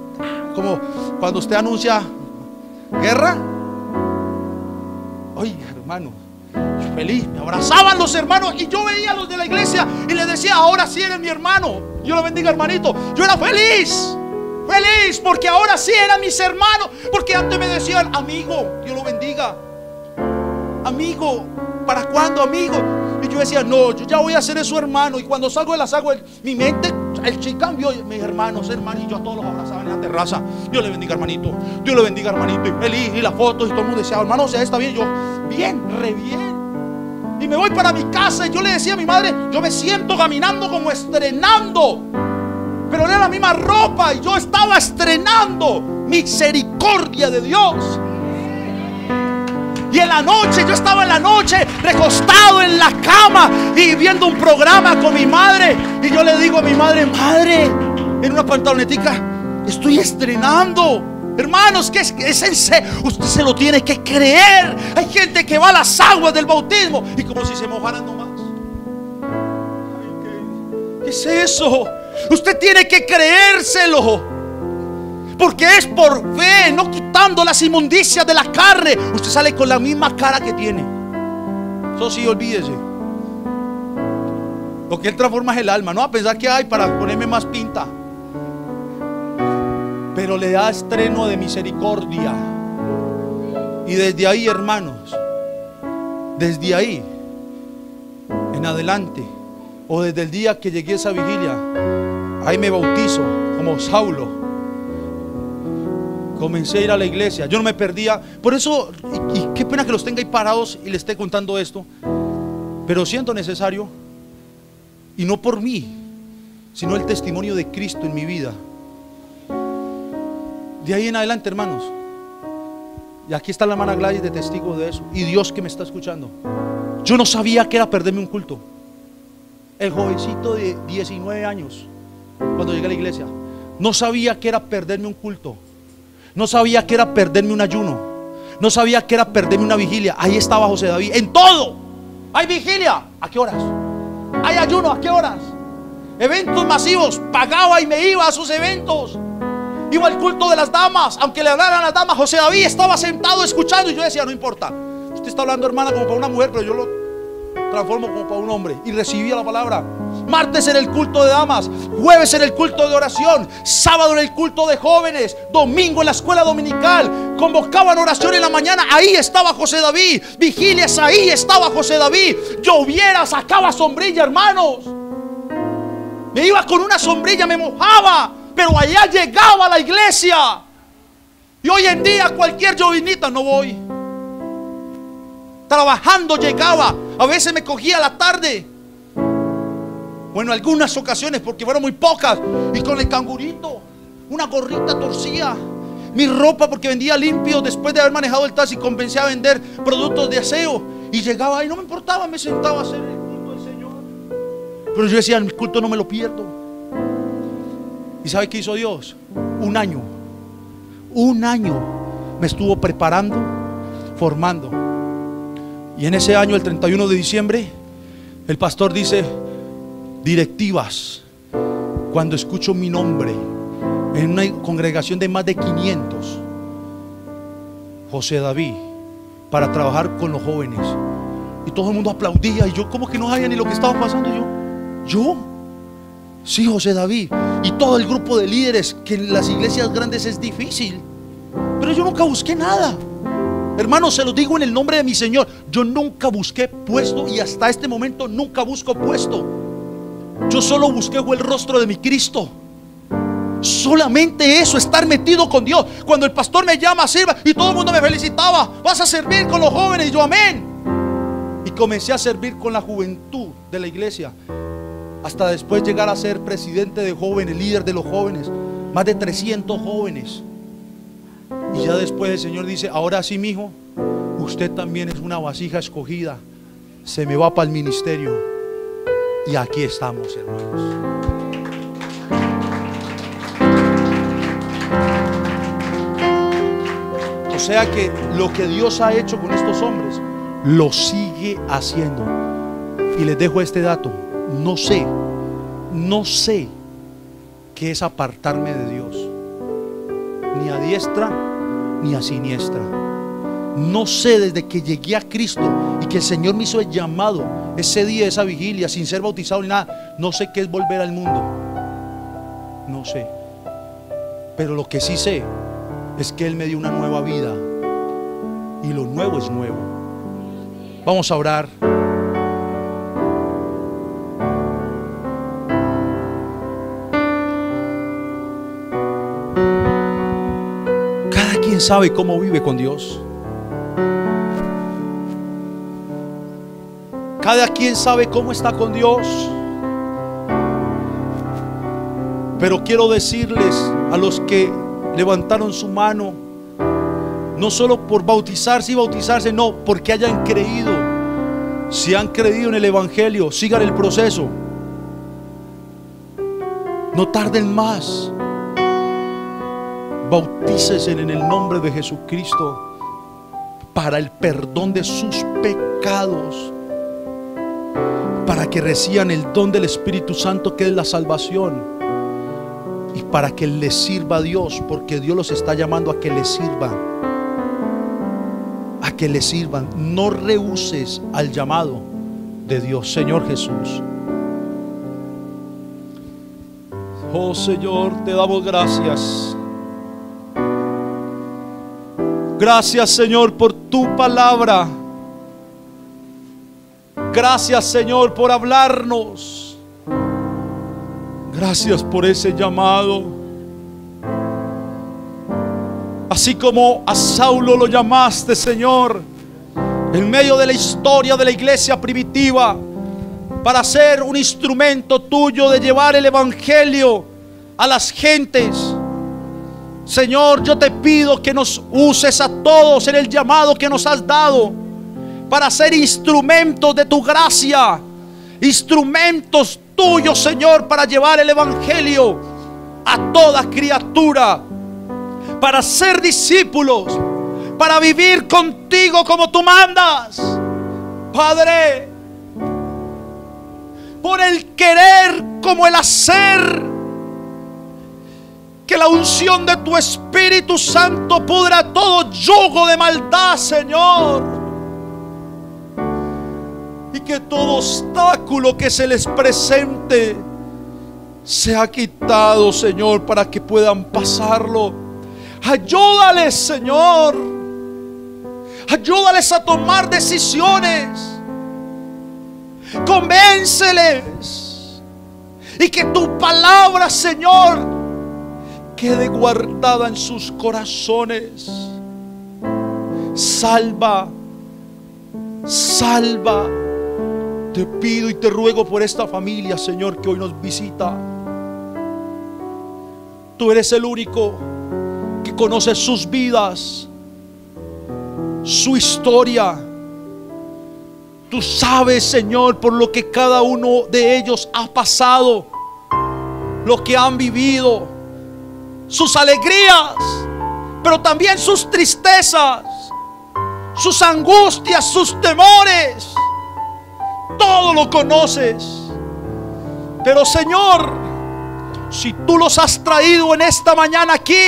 como cuando usted anuncia guerra. Oye, hermano, yo feliz, me abrazaban los hermanos y yo veía a los de la iglesia y les decía, ahora sí eres mi hermano. Dios lo bendiga, hermanito. Yo era feliz, feliz, porque ahora sí eran mis hermanos. Porque antes me decían, amigo, Dios lo bendiga. Amigo, ¿para cuándo, amigo? Y yo decía, no, yo ya voy a ser su hermano. Y cuando salgo de las aguas, mi mente, el chico cambió. Mis hermanos, hermanos, y yo a todos los abrazaba en la terraza. Dios le bendiga, hermanito. Dios le bendiga, hermanito. Y feliz, y las fotos, y todo el mundo decía, hermano, o sea, está bien. Yo, bien, re bien. Y me voy para mi casa y yo le decía a mi madre, yo me siento caminando como estrenando. Pero era la misma ropa y yo estaba estrenando misericordia de Dios. Y en la noche, yo estaba en la noche recostado en la cama y viendo un programa con mi madre. Y yo le digo a mi madre, madre, en una pantalonetica, estoy estrenando. Hermanos, que es en serio, usted se lo tiene que creer. Hay gente que va a las aguas del bautismo y como si se mojaran nomás. Ay, ¿qué es eso? Usted tiene que creérselo. Porque es por fe, no quitando las inmundicias de la carne. Usted sale con la misma cara que tiene. Eso sí, olvídese. Lo que Él transforma es el alma. No a pensar que hay para ponerme más pinta. Pero le da estreno de misericordia. Y desde ahí, hermanos, desde ahí en adelante, o desde el día que llegué a esa vigilia, ahí me bautizo como Saulo. Comencé a ir a la iglesia, yo no me perdía. Por eso, y qué pena que los tenga ahí parados y les esté contando esto, pero siento necesario, y no por mí, sino el testimonio de Cristo en mi vida. De ahí en adelante, hermanos, y aquí está la hermana Gladys de testigo de eso, y Dios que me está escuchando. Yo no sabía que era perderme un culto. El jovencito de 19 años, cuando llegué a la iglesia, no sabía que era perderme un culto. No sabía que era perderme un ayuno. No sabía que era perderme una vigilia. Ahí estaba José David, en todo. Hay vigilia, ¿a qué horas? Hay ayuno, ¿a qué horas? Eventos masivos, pagaba y me iba a sus eventos. Iba al culto de las damas, aunque le hablaran a las damas, José David estaba sentado escuchando. Y yo decía, no importa, usted está hablando, hermana, como para una mujer, pero yo lo transformo como para un hombre. Y recibía la palabra. Martes en el culto de damas, jueves en el culto de oración, sábado en el culto de jóvenes, domingo en la escuela dominical. Convocaban oración en la mañana, ahí estaba José David. Vigilias, ahí estaba José David. Lloviera, sacaba sombrilla, hermanos. Me iba con una sombrilla, me mojaba, pero allá llegaba a la iglesia. Y hoy en día cualquier llovinita no voy. Trabajando llegaba. A veces me cogía la tarde. Bueno, algunas ocasiones, porque fueron muy pocas. Y con el cangurito, una gorrita torcida, mi ropa, porque vendía limpio. Después de haber manejado el taxi, comencé a vender productos de aseo. Y llegaba y no me importaba, me sentaba a hacer el culto del Señor. Pero yo decía, mi culto no me lo pierdo. ¿Y sabe qué hizo Dios? Un año me estuvo preparando, formando. Y en ese año, el 31 de diciembre, el pastor dice: directivas. Cuando escucho mi nombre en una congregación de más de 500, José David, para trabajar con los jóvenes. Y todo el mundo aplaudía. Y yo como que no sabía ni lo que estaba pasando. Yo sí, José David. Y todo el grupo de líderes, que en las iglesias grandes es difícil. Pero yo nunca busqué nada. Hermanos, se los digo en el nombre de mi Señor. Yo nunca busqué puesto, y hasta este momento nunca busco puesto. Yo solo busqué el rostro de mi Cristo. Solamente eso, estar metido con Dios. Cuando el pastor me llama, sirva, y todo el mundo me felicitaba: vas a servir con los jóvenes. Y yo, amén. Y comencé a servir con la juventud de la iglesia, hasta después llegar a ser presidente de jóvenes, líder de los jóvenes, más de 300 jóvenes. Y ya después el Señor dice: ahora sí, mijo, usted también es una vasija escogida. Se me va para el ministerio. Y aquí estamos, hermanos. O sea que lo que Dios ha hecho con estos hombres, lo sigue haciendo. Y les dejo este dato: no sé qué es apartarme de Dios, ni a diestra ni a siniestra. No sé, desde que llegué a Cristo y que el Señor me hizo el llamado ese día, esa vigilia, sin ser bautizado ni nada, no sé qué es volver al mundo. No sé. Pero lo que sí sé es que Él me dio una nueva vida, y lo nuevo es nuevo. Vamos a orar. Cada quien sabe cómo vive con Dios. Cada quien sabe cómo está con Dios. Pero quiero decirles a los que levantaron su mano, no solo por bautizarse y bautizarse, no, porque hayan creído. Si han creído en el Evangelio, sigan el proceso. No tarden más. Bautícese en el nombre de Jesucristo para el perdón de sus pecados, para que reciban el don del Espíritu Santo, que es la salvación, y para que les sirva a Dios, porque Dios los está llamando a que les sirvan. A que les sirvan. No rehuses al llamado de Dios. Señor Jesús, oh Señor, te damos gracias. Gracias, Señor, por tu palabra. Gracias, Señor, por hablarnos. Gracias por ese llamado. Así como a Saulo lo llamaste, Señor, en medio de la historia de la iglesia primitiva, para ser un instrumento tuyo de llevar el Evangelio a las gentes. Señor, yo te pido que nos uses a todos en el llamado que nos has dado, para ser instrumentos de tu gracia, instrumentos tuyos, Señor, para llevar el Evangelio a toda criatura, para ser discípulos, para vivir contigo como tú mandas. Padre, por el querer como el hacer, que la unción de tu Espíritu Santo pudra todo yugo de maldad, Señor, y que todo obstáculo que se les presente sea quitado, Señor, para que puedan pasarlo. Ayúdales, Señor. Ayúdales a tomar decisiones. Convénceles y que tu palabra, Señor, quede guardada en sus corazones. Salva, salva. Te pido y te ruego por esta familia, Señor, que hoy nos visita. Tú eres el único que conoce sus vidas, su historia. Tú sabes, Señor, por lo que cada uno de ellos ha pasado, lo que han vivido, sus alegrías, pero también sus tristezas, sus angustias, sus temores. Todo lo conoces. Pero, Señor, si tú los has traído en esta mañana aquí,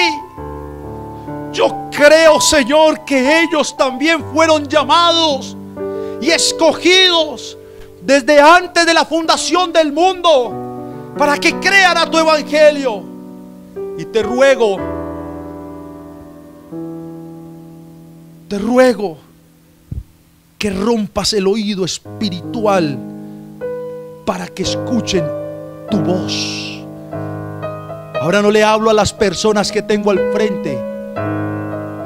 yo creo, Señor, que ellos también fueron llamados y escogidos desde antes de la fundación del mundo para que crean a tu evangelio. Y te ruego que rompas el oído espiritual para que escuchen tu voz. Ahora no le hablo a las personas que tengo al frente,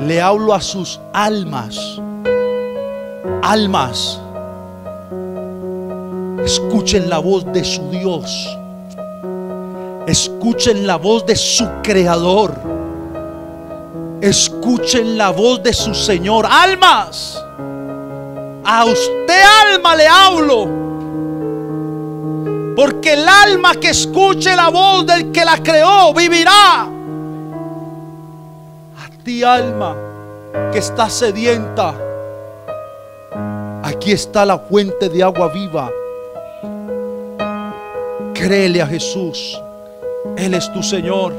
le hablo a sus almas. Almas, escuchen la voz de su Dios, escuchen la voz de su Creador, escuchen la voz de su Señor. Almas, a usted alma le hablo, porque el alma que escuche la voz del que la creó vivirá. A ti, alma que está sedienta, aquí está la fuente de agua viva. Créele a Jesús. Él es tu Señor.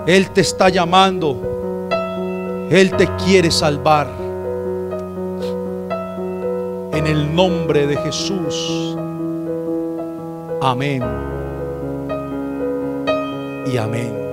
Él te está llamando. Él te quiere salvar. En el nombre de Jesús. Amén. Y amén.